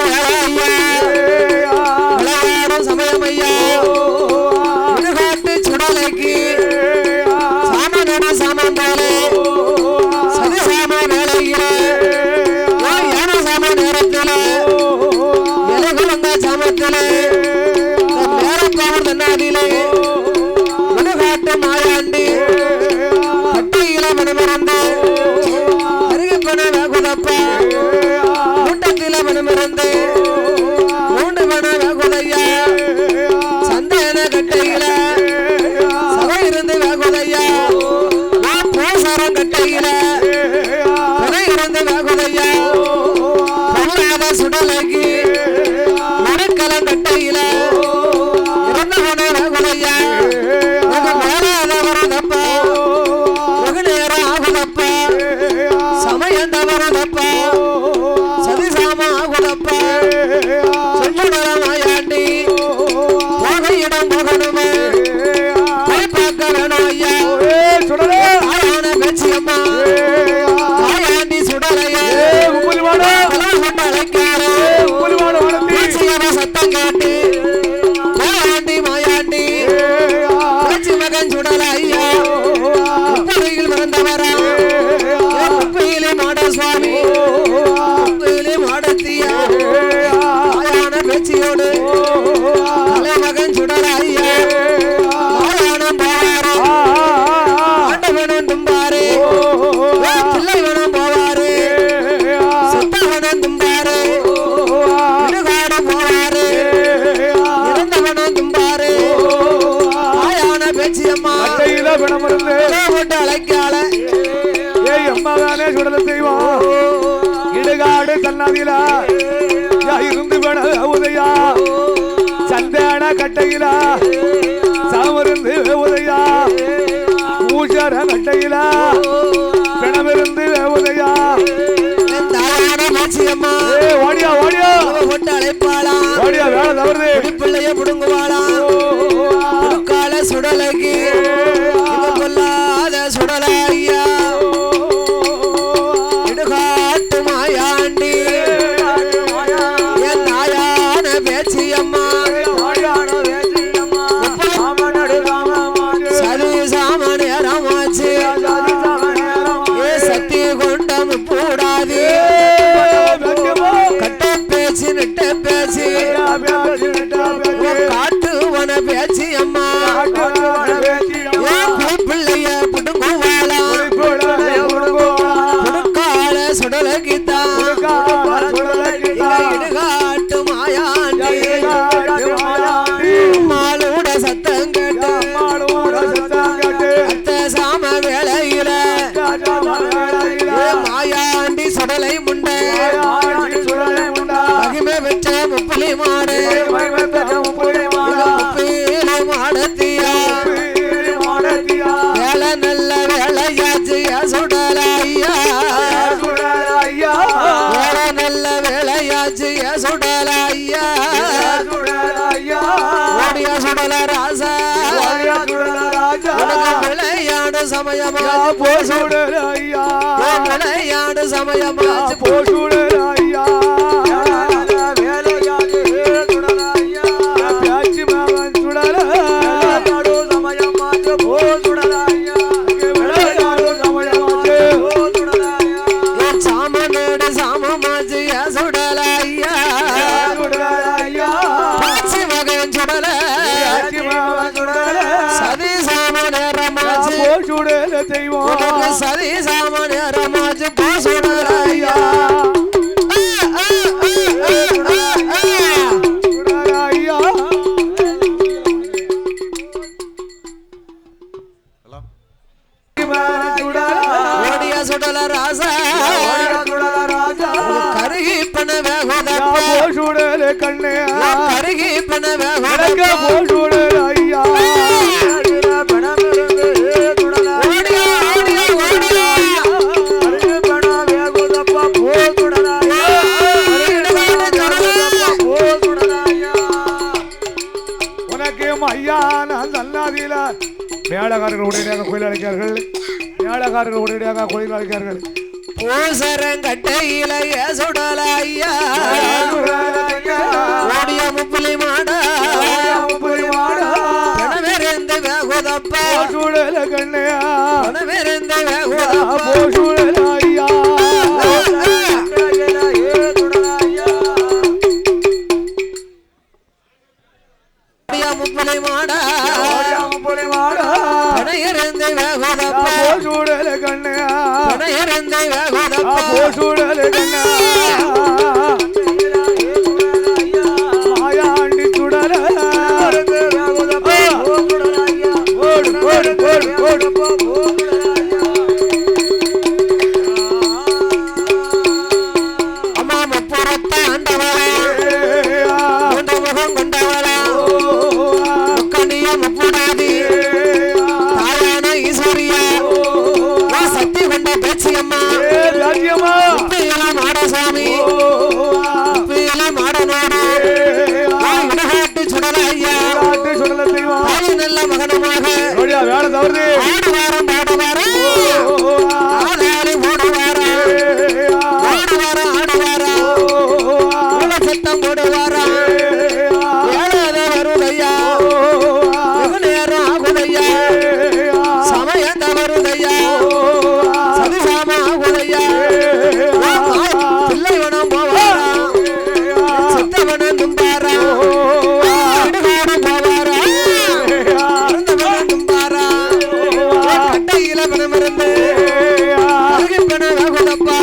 விளையாடும் சமயம் ஐயா விடுகாட்டு சுடலைக்கு சாமான சாமான் சதி சாம வேலையில ஏன சாம நேரத்துல இலகுலங்க சாமத்துல நேரப்பாவர் தன்னாதிலே விடுகாட்டு மாயாண்டி கட்டியில மனமறந்து அருகப்பன வேகுதப்பா கூட்டத்தில மனமறந்து மூண்டு மன வேகுதையா சந்தேன கட்டையில சபை இருந்து வேகுதையா பூசாரம் கட்டையில சுடலைக்கு மரக்கலம் கட்டையில இறந்தவனே ரகுலையா மேலாதவரதப்பா வெகு நேரம் ஆகுதப்பா சமயந்தவரதப்பா சதிசாம ஆகுதப்பா சொல்லுடமாயாண்டி போகையிடம் போகணுமே போய் பார்க்க வேணும் ஐயா சுடலான பேச்சியம்மா மாயாண்டி சுடலையே சத்தம் கேட்டு மாயாண்டி மாயாண்டி பேச்சி மகன் சுடல ஐயா உப்பையில் மறந்தவரா உப்பையிலே மாட சுவாமி உப்பையிலே மாடத்தியா மாயான பேச்சியோடு தலைமகன் சுடல ஐயா மாயானம் போவாரு ஆண்டவனும் தும்பாரு பிள்ளைவனும் போவாரு செத்தவனும் தும்பாரு இடுகாடு போவாரு இறந்தவனும் தும்பாரு மாயான பேச்சியம்மா போட்டு அழைக்கால அம்மாதானே சுடல செய்வான் இடுகாடு கண்ணாதிலா இருந்து வேண உதயா சந்தான கட்டையிலா சாமருந்து உதயா பூஷர கட்டையிலா பிணமிருந்து உதயா ஓடியா ஓடியா போட்டு அழைப்பாளா ஓடியா வேலை தவறுது பிள்ளைய புடுங்குவாளா கால சுடலைக்கு கொல்லாத சுடலையா இடுகாட்டு மாயாண்டி என் தாயான பேச்சியம்மா சரி சாம நேரமாச்சு ஏ சத்தி கொண்டம் கூடாது கட்ட பேச்சு நெட்ட பேச்சு காட்டு வன பேச்சு அம்மா பிள்ளைய புடுங்குவாளா புடுக்கால சுடலகித்தான் இடுகாட்டு மாயாண்டி மாலோட சத்தம் கேட்டு அத்த சாம வேளையில மாயாண்டி சுடலை முண்டை மகிமை வச்ச முப்பலி மாடு மாடத்தியா வேலை நல்ல வேலையாச்சு சுடலையா வேலை நல்ல வேலையாச்சு சுடலையா ஓடியா சுடல ராசா விளையாடு சமயமா விளையாடு சமயமா சாமனோடு சாமமாச்சு சுடலையா மகன் சுடல சதி சாம நேரமாச்சு சதி சாம நேரமாச்சு சுடலையா ஓடியா சுடல ராசா கருகி பண வேகுதப்பா கண்ணே கருகி பண வேகுதப்பா ஐயா ஐயா நான் சன்னாதியில மேலகாரர்கள் உடனடியாக கோயில் அழைக்கிறார்கள் மேலகாரர்கள் உடனடியாக கோயில் அழைக்கிறார்கள் பூசரங்கட்டையில சுடல ஐயா ஓடிய முப்புலி மாடா பணவெறிந்து வேகுதப்பா சுடல கண்ணையா பணவெறிந்து வேகுதப்பா சுடல ஐயா முப்புலி மாடா பணவெறிந்து வேகுதப்பா சுடல கண்ணையா பணவெறிந்து வேகுதப்பா சுடல கண்ணையா கொண்டவளா மூன்று முகம் கொண்டவளா முக்கண்ணிய முப்புடாதி தாயான ஈஸ்வரியா சக்தி கொண்ட பேச்சியம்மா மாடசாமி மாடனோடு விடகாட்டு சுடல ஐயா நல்ல மகனமாக ஆடுவாரம் பாடுவாரம் ஆடாளி ஓடுவாரம் ஆடுவாரம் ஆடுவாரம் சத்தம் போடுவாரம் ஏழாத வருதையா வெகு நேரம் ஆகுதையா சமயம் தவறுதையா சதிசாம ஆகுதையா பிள்ளைவனம் போவாராம் சித்தவனம் தும்பாராம் இடுகாடு போவாராம் இருந்தவனம் தும்பாராம் கட்டையில பணமிருந்து அருகிப்பண வேகுதப்பா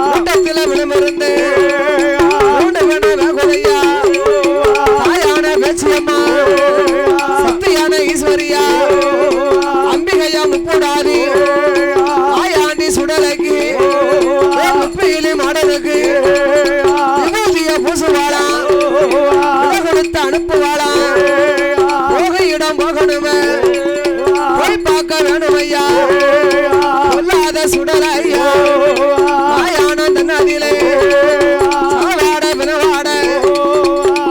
கூட்டத்தில பணமிருந்து மூண்டவன வேகுதையா தாயான பேச்சியம்மா சக்தியான ஈஸ்வரியா அம்பிகையா முப்புடாதி ஆயாண்டி சுடலைக்கு முப்பியிலி மாடலுக்கு விபூதிய பூசுவாளா கொடுத்து அனுப்புவாளா போகையிடம் போகணுமே போய் பார்க்க வேணுமையா சொல்லாத சுடல ஐயா ஆயானந்த நதியிலே சாவாட வினவாட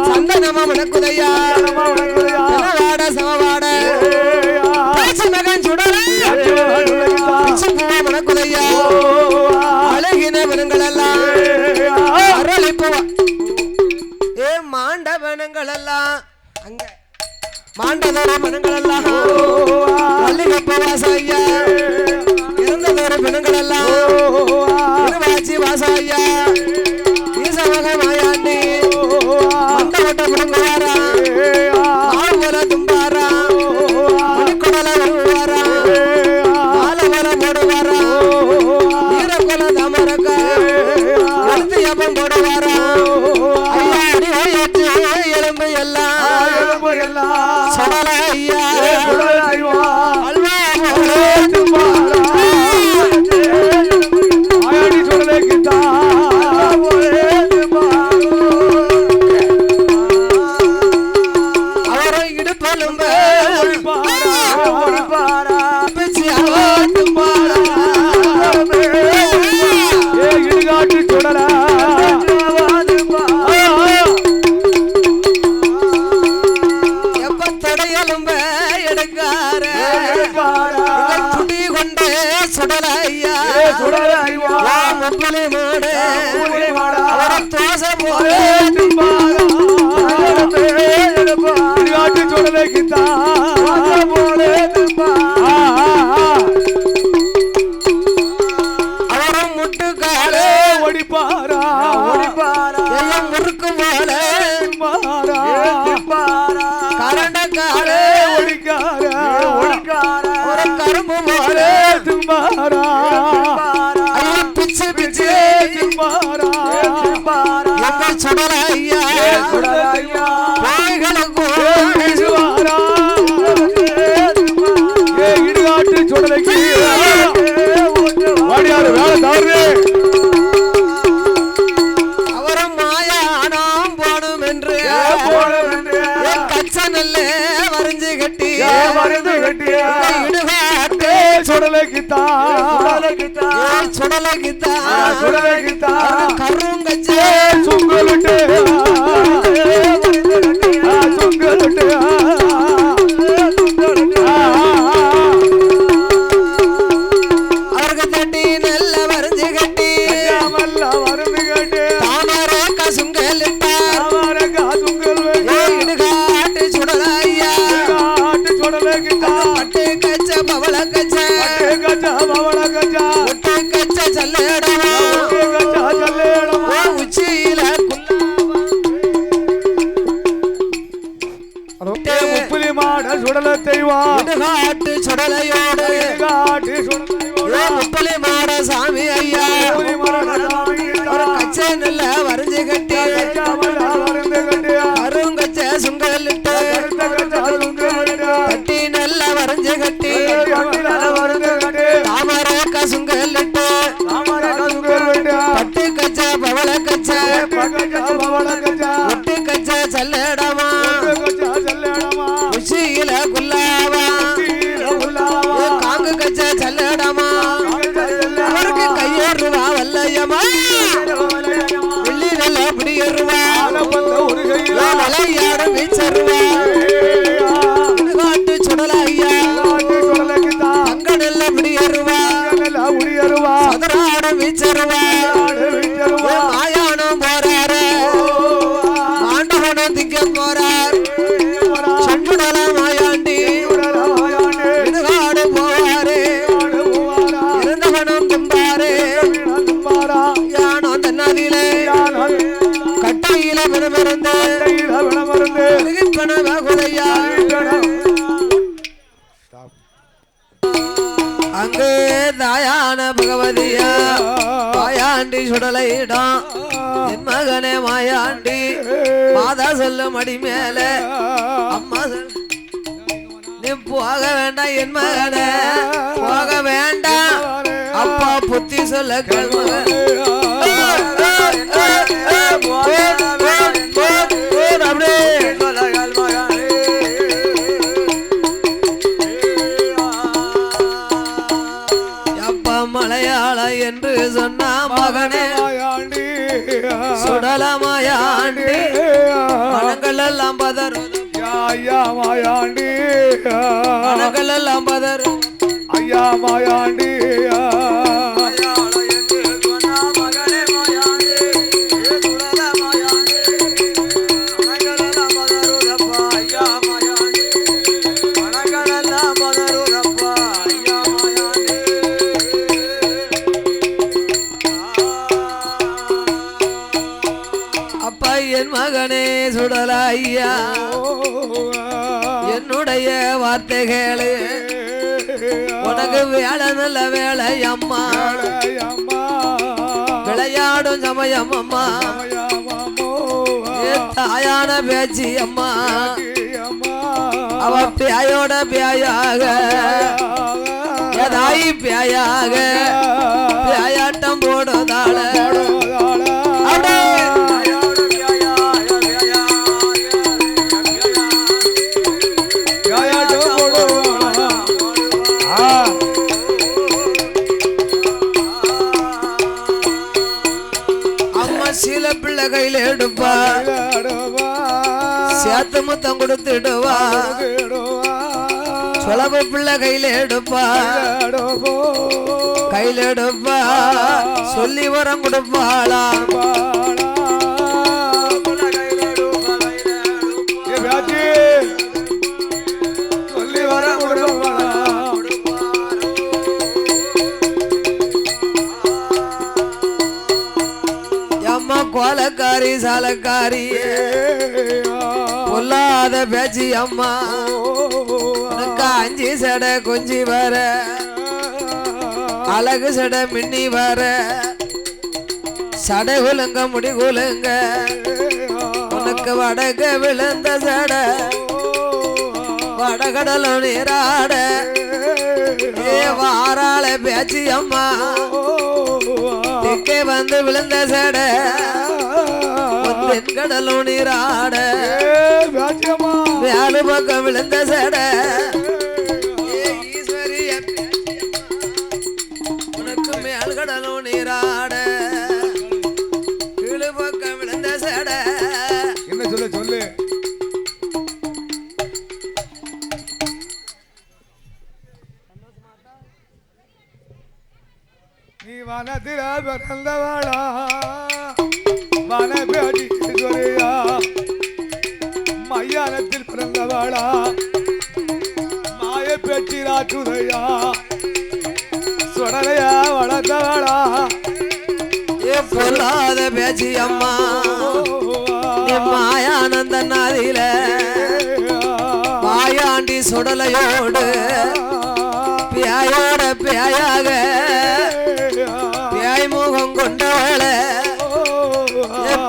சந்தனமா மணக்குதையா வினவாட சமவாட பேச்சு மகன் சுடல மணக்குதையா அழகின வினங்கள் எல்லாம் அரளிப்புவா ஏ மாண்டவனங்கள் எல்லாம் அங்க மாண்டதோர மனங்கள் எல்லாம் மல்லிகப்ப வாசாயா இறந்ததோர பிணங்கள் எல்லாம் திருவாச்சி வாசாயா ஈசவக மாயாண்டி மண்டவட்ட பிணங்குவாரா ஆழ்வல தும்பாரா மணிக்குடல வருவாரா ஆலவர போடுவாரா ஈரக்குல தாமரக்க கருத்தியப்பம் போடுவாரா ஐயாடி ஓயத்து எலும்பு எல்லாம் சொடல ஐயா அல்வா அவரை இடுப்பெலும்ப எப்பத்தடையலும்ப எடுக்கார சுடி கொண்டு சுடலையா முப்பலி மாடு அவரை தோச போல அவரும் முட்டுக்காலே ஒடிப்பாரா எல்லாம் முறுக்கு போல கரண்டக்காலே ஒரு கரும்பு போல பிச்சு பிச்சு எங்கள் சுடல ஐயா இடுகாட்டு சுடலைக்கு வாடியாரு வேலை தவறு அவரும் மாயானம் போடும் என்று கச்சனல்ல வரைஞ்சு கட்டி இடுகாட்டு சுடலைக்குத்தா கருங்கச்ச சுங்கலுட்டு அவருக்கு தட்டி நல்ல வரைஞ்சு கட்டி தாமரை கசுங்கல் இடுகாட்டு சுடலையா பட்டு கச்ச பவள கச்ச கச்ச சல்லேடமா உச்சியில முப்புலி மாட சுடல தெய்வா இடுகாட்டு சுடலையோடு முப்புலி மாட சாமி ஐயா ஒரு கச்ச நல்ல வரைஞ்சு கட்டி அருங்கச்ச சுங்கலிட்டு கட்டி நல்ல வரைஞ்சு கட்டி தாமரை கசுங்கலிட்டு பட்டு கச்ச பவள கச்ச ஒட்டு கச்ச சல்லடமா உச்சியில குல்லாவா காங்கு கச்ச சல்லடமா அவருக்கு கையேறுவா வல்லையம்மா வெள்ளி நல்ல பிடியேறுவா விளையாடும் வீச்சருவா காட்டு சுடலையா அங்க நல்ல பிடியேறுவா சதுராடும் வீச்சருவா மாயானம் போறாரு ஆண்டவனும் திங்க போறார் சண்டுடல மாயாண்டி இடுகாடு போவாரு இருந்தவனும் தும்பாரு யானோ தன்னாதிலே கட்டையில வினமிருந்து குதையா அங்கே தாயான பகவதியா மாயாண்டி சுடலையிடம் என் மகனே மாயாண்டி மாதா சொல்லும் அடி மேல அம்மா நீ போக வேண்டாம் என் மகனே போக வேண்டாம் அப்பா புத்தி சொல்ல மலையாளம் என்று சொன்னா மகனே சுடலமாயாண்டி மனங்கள் எல்லாம் பதறும் மனங்கள் எல்லாம் பதறும் ஐயா மாயாண்டி என் மகனே சுடலையா என்னுடைய வார்த்தைகளே உனக்கு வேலை நல்ல வேலை அம்மா விளையாடும் சமயம் அம்மா தாயான பேச்சு அம்மா அவ பேயோட பேயாக தாய் பேயாக பேயாட்டம் போடுதாள சில பிள்ளை கையில எடுப்பா சேத்து முத்தம் கொடுத்துடுவா சொலவு பிள்ளை கையில எடுப்பா கையில எடுப்பா சொல்லி வரம் கொடுப்பாளா சொல்லி வரம் கொடுப்பாளா கோலக்காரி சாலக்காரி பொல்லாத பேச்சு அம்மா அஞ்சு சடை கொஞ்சி வர அழகு சடை மின்னி வர சடை குலுங்க முடி குலுங்க உனக்கு வடக விழுந்த சடை வடகடலும் நீராட வாராள பேச்சு அம்மா திக்கே வந்து விழுந்த சடை கடலும் நீராட வேலு பக்கம் விழுந்த சடை ஈஸ்வரிய உனக்கு மேல் கடலும் நீராட கீழு பக்கம் விழுந்த சடை என்ன சொல்ல சொல்லு நீ வனத்தில பிறந்தவாளா வனபேடியா மையானத்தில் பிறந்தவாளா மாய பெற்றிராற்றுதையா சுடலையா வளர்ந்தவாளா பொல்லாத பேச்சு அம்மா மாயானந்த நாதில மாயாண்டி சுடலையோடு பியாயோட பியாயாக பியாய் முகம் கொண்டவள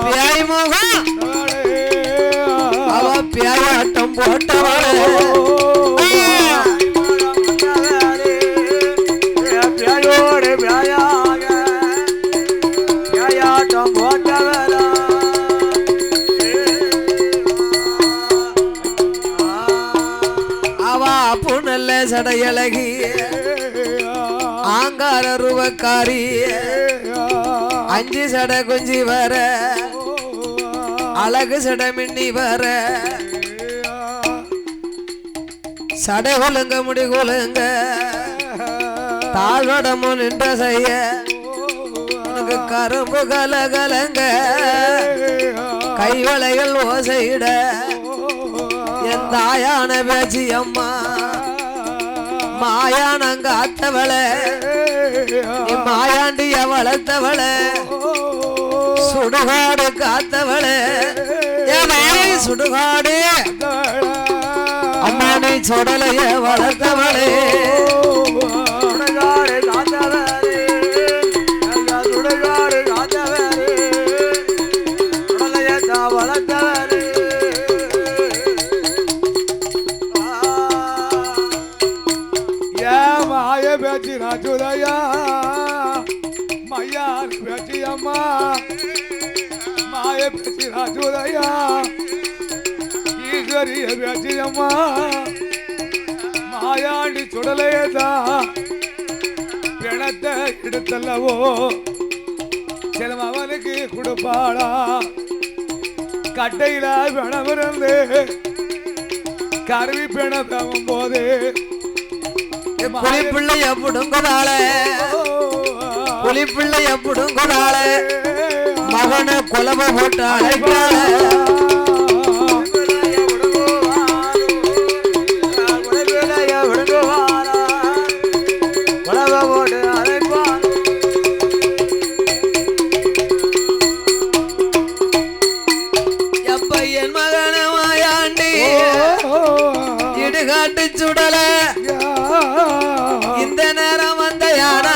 பியாய் முகம் அவ பியாயாட்டம் போட்டவள பியாயோட பியாயாக பியாயாட்டம் போட்டவள சடையழகி ஆங்கார ரூபக்காரி 5 சடை கொஞ்சி வர அழகு சடை மின்னி வர சடை கொலுங்க முடி கொலுங்க தாழ்வடமும் நின்ற செய்ய உனக்கு கரும்பு கலகலங்க கைவளைகள் ஓசையிட என் தாயான பேச்சு அம்மா மாயானங்க அத்தவளை நீ மாயாண்டிய வளர்த்தவளை சுடுகாடு காத்தவளை சுடுகாடு அம்மா நீ சுடலைய வளர்த்தவளே பேச்சு ராஜுதயா மையார் பேச்சு அம்மா மாய பேச்சு ராஜுதயா ஈஸ்வரிய பேச்சு அம்மா மாயாண்டி சுடலையதா பிணத்தை எடுத்தல்லவோ செல்வம் அவனுக்கு கொடுப்பாளா கட்டையில பிணம் இருந்து கருவி பிணம் தவும் போது புலிப்பிள்ளைய புடுங்குதாளே புலிப்பிள்ளைய புடுங்குதாளே மகனை கொலவை போட்டு அழைப்பாளே எப்ப என் மகனை மாயாண்டி இடுகாட்டு சுடல இந்த நேரம் வந்த யானா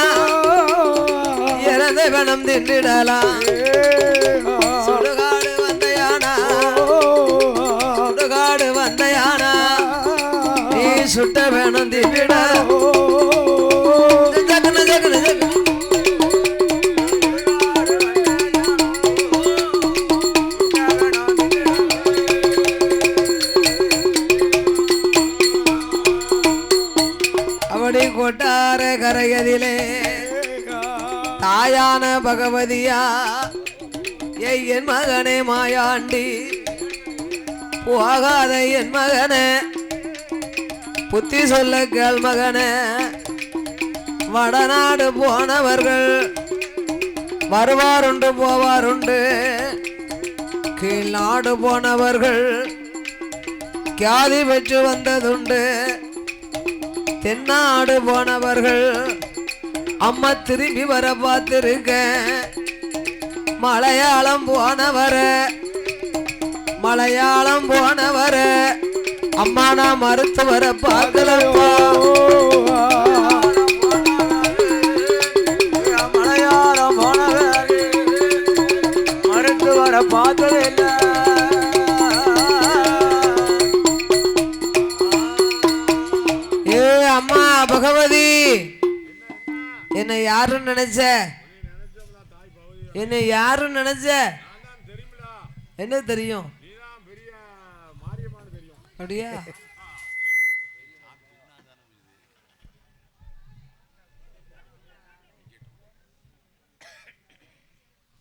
இறந்த பணம் தின்னிடலாம் சுடுகாடு வந்த யானா சுடுகாடு வந்த யானா நீ சுட்ட வேணும் தின்னிட ஜகன ஜகன ஜகன கொட்டார கரையதிலே தாயான பகவதியா என் மகனே மாயாண்டி போகாத என் மகனே புத்தி சொல்ல கேள் மகனே வடநாடு போனவர்கள் வருவாருண்டு போவாருண்டு கீழ் நாடு போனவர்கள் கியாதி பெற்று வந்ததுண்டு தென்னாடு போனவர்கள் அம்மா திரும்பி வர பார்த்திருக்க மலையாளம் போனவர அம்மா நான் மருத்துவரை பார்க்கலப்பா மலையாளம் போனவர் மருத்துவரை பார்த்ததில்லை அம்மா பகவதி என்னை யாரும் நினைச்ச என்ன தெரியும் அப்படியா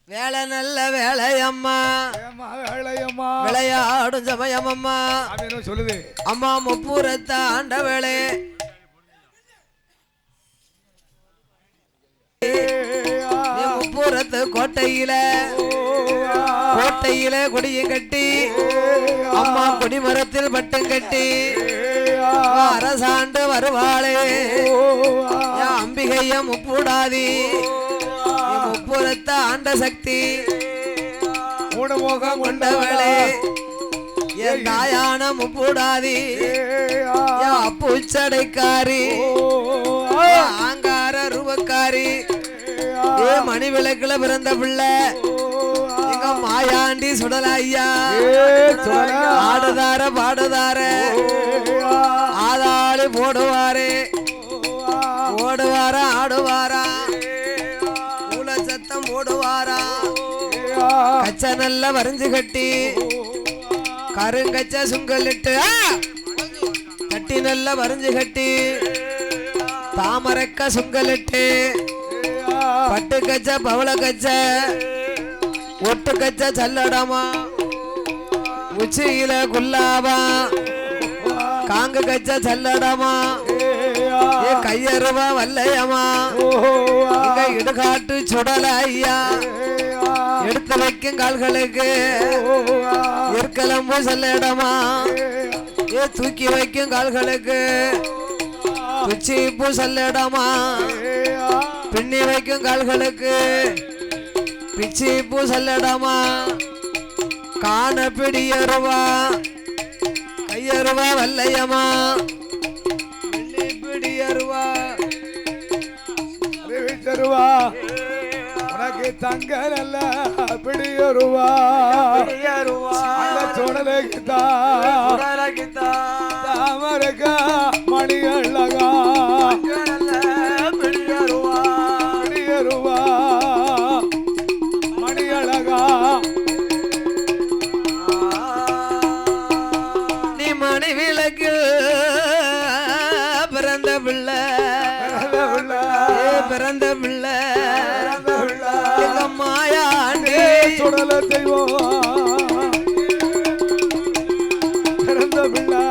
வேலை நல்ல வேலையம்மா விளையாடும் சமயம் அம்மா சொல்லுது அம்மா முப்பூரத்த ஆண்ட வேலை முப்பூரத்து கோட்டையில கொடியும் கட்டி அம்மா கொடிமரத்தில் பட்டம் கட்டி அரசாண்டு வருவாளே அம்பிகைய முப்பூடாதி முப்புறத்த ஆண்ட சக்தி முகம் கொண்டவளே என் தாயான முப்பூடாதி அப்புச்சடைக்காரி ஆங்கார ரூபக்காரி மணி விளக்குல பிறந்த பிள்ளை எங்க மாயாண்டி சுடல ஐயா ஆடுதார பாடுதார ஆதாளி போடுவாரே ஓடுவாரா ஆடுவாரா ஊழ சத்தம் போடுவாரா கச்ச நல்ல வரைஞ்சு கட்டி கருங்கச்ச சுங்கலிட்டு கட்டி நல்ல வரைஞ்சு கட்டி தாமரைக்க சுங்கலிட்டு பட்டு கச்ச பவள கச்ச ஒட்டு கச்ச சல்லடமா உச்சியில குல்லாபா காங்கு கச்ச சல்லடமா கையருவா வல்லையம்மா இங்க இடுகாட்டு சுடல ஐயா எடுத்து வைக்கும் கால்களுக்கு இருக்கலம்பு சல்லடமா தூக்கி வைக்கும் கால்களுக்கு துச்சி பூ சல்லடமா பின்னி வைக்கும் கால்களுக்கு பிச்சி பூ சல்லடமா காண பிடியருவா கையருவா வல்லையம்மா பிடியருவா அறிவிச்சருவா உனக்கு தங்க நல்ல பிடியருவா சுடலைக்கு தாமரக்கா மணி அழகா பிடியருவா மணி அழகா நீ மணி விளக்கு பிறந்த பிள்ளை பிறந்த பிள்ளை மாயாண்டி சுடல தெய்வம் பிறந்த பிள்ளை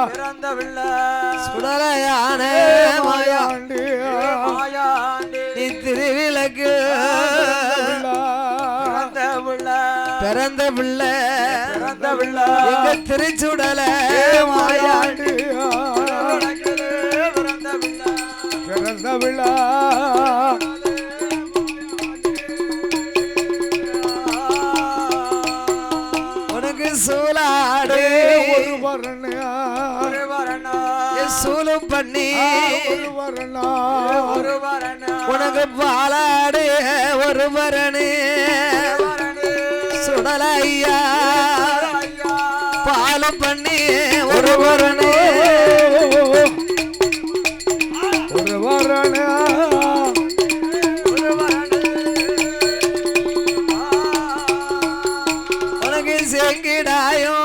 பிறந்த பிள்ளை சுடலையான மாயாண்டி நீ திருவிளக்கு பிறந்த பிள்ளை எங்க திருச்சுடல மாயாண்டி பிறந்த பிள்ளை உனக்கு சூலாடு சூலு பண்ணி உனக்கு பாலாடு ஒரு பரணு சுடலையா பாலு பண்ணி ஒரு பரணு உனக்கு செங்கிடாயும்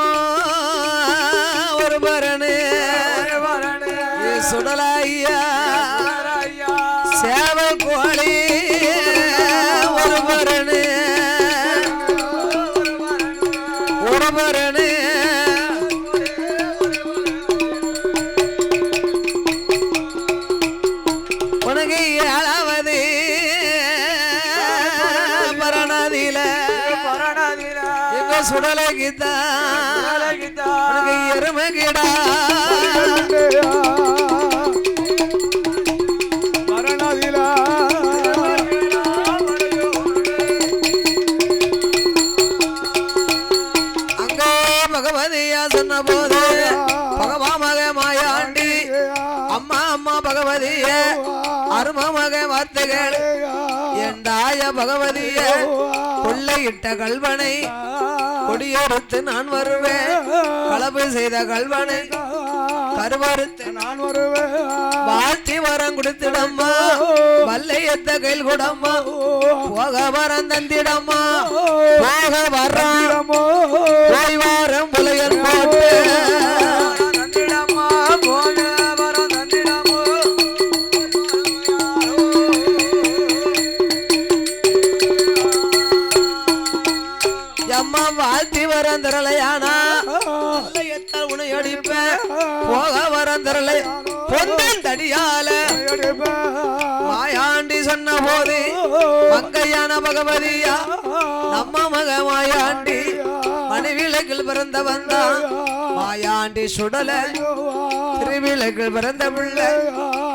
ஒரு பரணு சுடலையா சேவை கோழி ஒரு பரணு ஒரு பரணு உனக்கு ஏழாவது பரணதில எங்க சுடலைக்குத்தான் உனக்கு எருமகிடா சொன்ன போது பகவா மக மாயாண்டி அம்மா அம்மா பகவதிய அரும மக வார்த்தைகள் எண்டாய பகவதிய கொள்ளையிட்ட கல்வனை கொடியறுத்து நான் வருவேன் களவு செய்த கல்வனை கருவறுத்து நான் வருவேன் வாழ்த்தி வரம் கொடுத்திடம்மா வல்லையத்த கையில் கூடம்மா போக வரம் தந்திடம்மா போக வரம் போய் வாரம் புலையர் போட்டு அம்மா வாழ்த்தி வரம் தரலையானா உனை அடிப்பேன் போக வரம் தரலை பொந்தன் தடியால மாயாண்டி சொன்ன போது மங்கையான பகவதியா நம்ம மக மாயாண்டி மணிவிளக்கில் பிறந்த வந்தான் மாயாண்டி சுடல திருவிளக்கில் பிறந்த பிள்ளை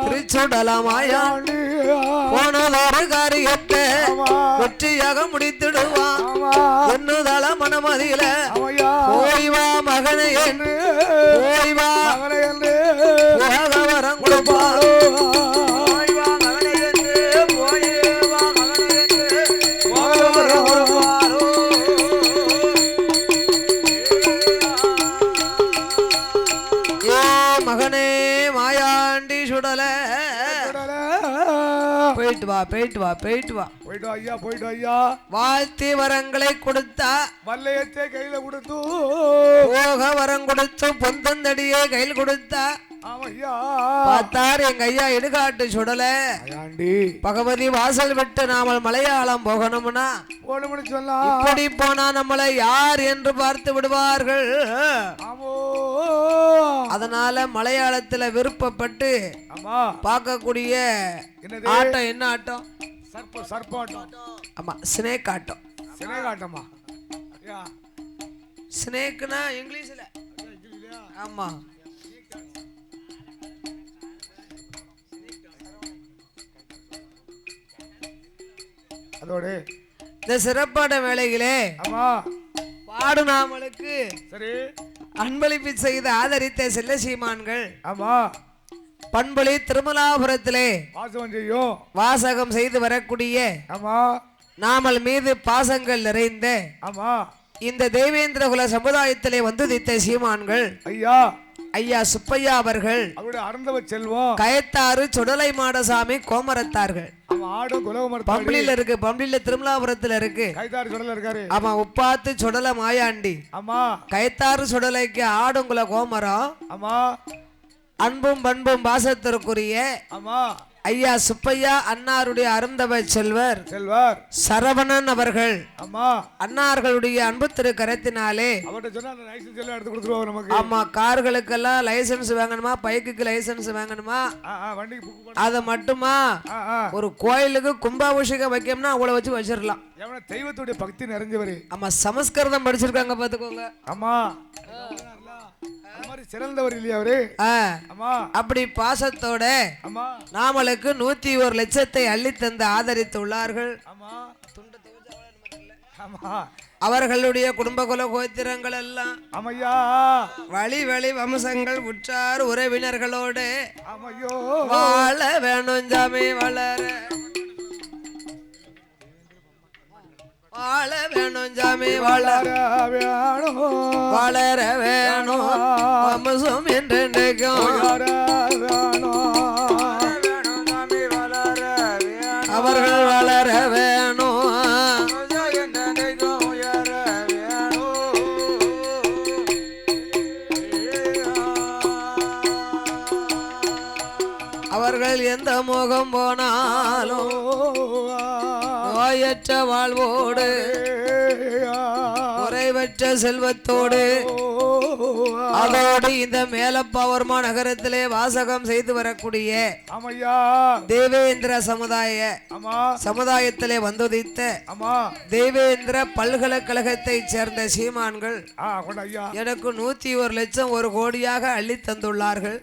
திருச்சுடல மாயாண்டி போனதொரு காரியத்தை வெற்றியாக முடித்திடுவான் என்னுதள மனமதியில போய்வா மகனை என்று போய்வா போக வரம் கொடுப்பான் மகனே மாயாண்டி சுடல போயிட்டு வா போயிட்டு வா போயிட்டு வா போயிட்டு வா ஐயா போயிட்டு வா ஐயா. வாழ்த்தி வரங்களை கொடுத்தா வல்லையத்தை கையில கொடுத்து போக வரம் கொடுத்து பொந்தந்தடியே கையில் கொடுத்தா ஆமா ஐயா. பார்த்தார் எங்க ஐயா இடுகாட்டு சுடல ஐயாண்டி பகவதி வாசல் விட்டு நாமல் மலையாளம் போகணும்னா போகணும்னு சொல்லலாம். இப்படி போனா நம்மளை யார் என்று பார்த்து விடுவார்கள். ஆமோ அதனால மலையாளத்துல விருப்பப்பட்டு ஆமா பார்க்கக்கூடிய என்னது ஆட்டம் என்ன ஆட்டம்? சர்ப்பாட்டம். ஆமா ஸ்னேக் ஆட்டம். சினேகாட்டமா ஐயா. ஸ்னேக்னா இங்கிலீஷ்ல ஆமா. அதோடு இந்த சிறப்பான வேளையிலே ஆமா பாடுநாமலுக்கு சரி அன்பளிப்பு செய்து ஆதரித்த செல்ல சீமான்கள் ஆமா பண்பொழி திருமலாபுரத்திலே வாசகம் செய்யும். வாசகம் செய்து வரக்கூடிய ஆமா நாமல் மீது பாசங்கள் நிறைந்த ஆமா இந்த தேவேந்திர குல சமுதாயத்திலே வந்துதித்த சீமான்கள் ஐயா. ஐயா சுப்பையா அவர்கள் அவருடைய அறந்தவ செல்வம் கயத்தாறு சுடலை மாடசாமி கோமரத்தார்கள். அவன் ஆடும் குலவமரத்தாடி பம்பளியில இருக்கு, பம்பளியில திருமலாபுரத்துல இருக்கு. கைதாறு சுடல இருக்காரு. ஆமா உப்பாத்து சுடல மாயாண்டி ஆமா கயத்தாறு சுடலைக்கு ஆடுங்குல கோமரம் ஆமா அன்பும் பண்பும் பாசத்திற்குரிய ஆமா ஐயா சுப்பையா அன்னாருடைய அருந்தவ செல்வர் செல்வர் சரவணன் அவர்கள் ஆமா அன்னார்களுடைய அன்பு திரு கரத்தினாலே அவர்கிட்ட சொன்னா அந்த லைசன்ஸ் எல்லாம் எடுத்து கொடுத்துருவாங்க நமக்கு. ஆமா கார்களுக்கெல்லாம் லைசன்ஸ் வாங்கணுமா, பைக்குக்கு லைசன்ஸ் வாங்கணுமா, வண்டிக்கு புக் பண்ண அதை மட்டுமா ஒரு கோயிலுக்கு கும்பாபிஷேகம் வைக்கணும்னா அவ்வளவு வச்சு வச்சிடலாம். எவன தெய்வத்துடைய பக்தி நிறைஞ்சவரு. ஆமா சமஸ்கிருதம் படிச்சிருக்காங்க பாத்துக்கோங்க. ஆமா அந்த மாதிரி சிறந்தவர் இல்லையா அவரு. ஆமா அப்படி பாசத்தோட ஆமா நாமளுக்கு 101 லட்சத்தை அள்ளி தந்து ஆதரித்துள்ளார்கள். ஆமா ஆமா அவர்களுடைய குடும்ப குல கோத்திரங்கள் எல்லாம் ஆமையா வழி வழி வம்சங்கள் உற்றார் உறவினர்களோடு ஆமையோ வாழ வேணும் ஜாமி வளர வாழ வேணும் ஜாமி வளர வேணும் வளர வேணும் வம்சம் என்று அவர்கள் வளர வேணும். அவர்கள் எந்த முகம் போனாலும் நோயற்ற வாழ்வோடு குறைவற்ற செல்வத்தோடு அதோடு இந்த மேலப்பாவர்மா நகரத்திலே வாசகம் செய்து வரக்கூடிய தேவேந்திர சமுதாயத்திலே வந்துதித்த தேவேந்திர பல்கலைக்கழகத்தை சேர்ந்த சீமான்கள் எனக்கு 101 லட்சம் 1 கோடியாக அள்ளி தந்துள்ளார்கள்.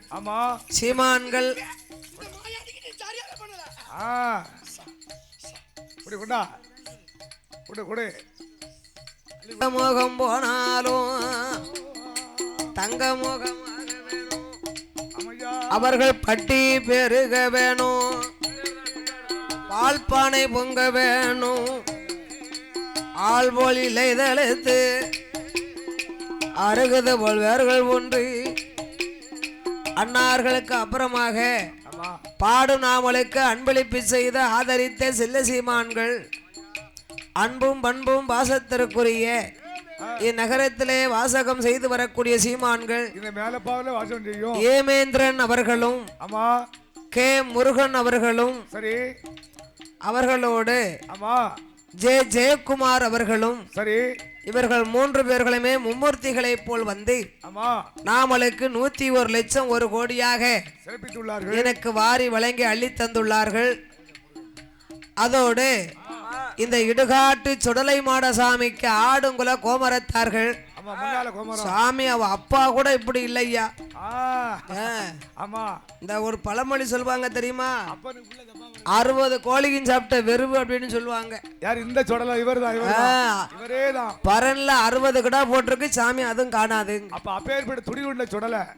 சீமான்கள் முகம் போனாலும் தங்க முகமாக வேணும். அவர்கள் பட்டி பெருக வேணும், பால்பானை பொங்க வேணும், ஆள்போல் இலைதழுத்து அருகுது போல்வர்கள் ஒன்று அன்னார்களுக்கு அப்புறமாக பாடு நாமலுக்கு அன்பளிப்பு செய்து ஆதரித்த செல்ல சீமான்கள் அன்பும் பண்பும் பாசத்திற்குரிய இந்நகரத்திலே வாசகம் செய்து வரக்கூடிய சீமான்கள் ஏமேந்திரன் அவர்களும் கே முருகன் அவர்களும் அவர்களோடு ஜெயக்குமார் அவர்களும் இவர்கள் 3 பேர்களுமே மும்மூர்த்திகளை போல் வந்து நாமளுக்கு 101 லட்சம் 1 கோடியாக எனக்கு வாரி வழங்கி அள்ளி தந்துள்ளார்கள். அதோடு இந்த இடுகாட்டு சுடலை மாடசாமிக்கு ஆடுங்குல கோமரத்தார்கள் சாமி அவ அப்பா கூட இப்படி இல்லையா. இந்த ஒரு பழமொழி சொல்லுவாங்க தெரியுமா, 60 கோழியும் சாப்பிட்ட வெறுவு அப்படின்னு சொல்லுவாங்க. பரன்ல 60 கிடா போட்டிருக்கு சாமி, அதுவும் காணாது.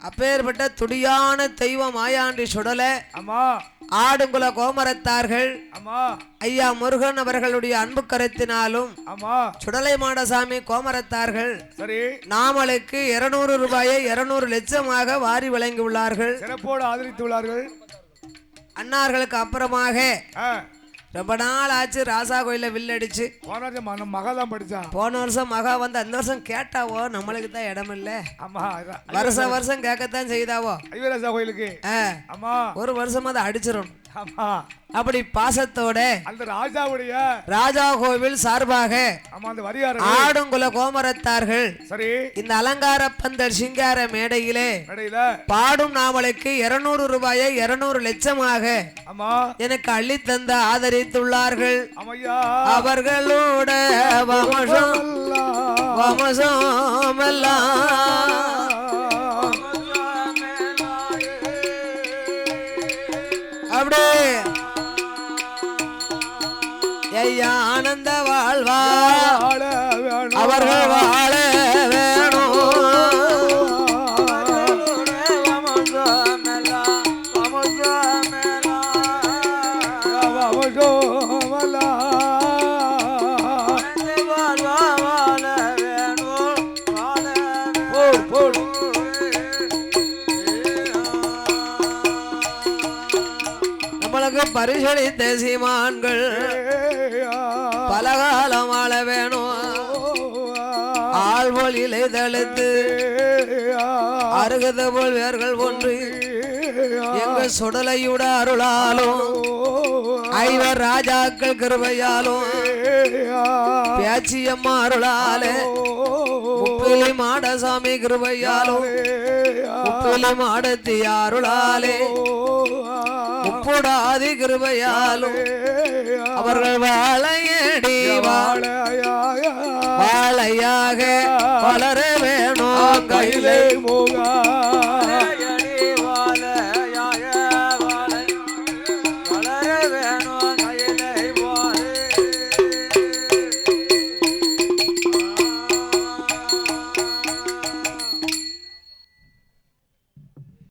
அப்பேற்பட்ட துடியான தெய்வம் மாயாண்டி சுடலை ஆடுங்குல கோமரத்தார்கள் ஐயா முருகன் அவர்களுடைய அன்பு கருத்தினாலும் சுடலை மாடசாமி கோமரத்தார்கள் நாமளுக்கு 200 ரூபாயை 200 லட்சமாக வாரி வழங்கியுள்ளார்கள். சிறப்போடு ஆதரித்துள்ளார்கள். அன்னார்களுக்கு அப்புறமாக ஆ, ரொம்ப நாள் ஆச்சு ராசா கோயில வில்லடிச்சு. போன வருஷம் நம்ம மகா தான் படிச்சான். போன வருஷம் மகா வந்து அந்த வருஷம் கேட்டாவோ, நம்மளுக்கு தான் இடம் இல்ல. ஆமா வருஷம் கேட்கத்தான் செய்தாவோ. ஐவராசா கோயிலுக்கு. ஆமா ஒரு வருஷமா அதை அடிச்சிடணும். ஆமா அப்படி பாசத்தோட அந்த ராஜாவுடைய ராஜா கோவில் சார்பாக ஆமா அந்த வரியார ஆடுங்குல கோமரத்தார்கள் சரி இந்த அலங்கார பந்தல் சிங்கார மேடையிலே இடையில பாடும் நாவலுக்கு 200 ரூபாயை 200 லட்சமாக ஆமா எனக்கு அள்ளி தந்த ஆதரித்துள்ளார்கள். ஆமையா அவர்களோட வமசம் அப்படியே ஐயா ஆனந்த வாழ்வா அவர்கள் வாழ வேணும். நம்மளுக்கு பரிசளித்த சீமான்கள் பலகாலம் வாழ வேணும். ஆழ்வோல் இலை தழுத்து அருகத போல் வேர்கள் ஒன்று எங்க சுடலையுட அருளாலும் ஐவர் ராஜாக்கள் கிருபையாலும் பேச்சியம்மா அருளாலே முப்பிலி மாடசாமி கிருபையாலும் முப்பிலி மாடத்தி அருளாலே முப்புடாதி கிருபையாலும் அவர்கள் வாழையடி வாழையாக வளர வேணும். கையிலே போக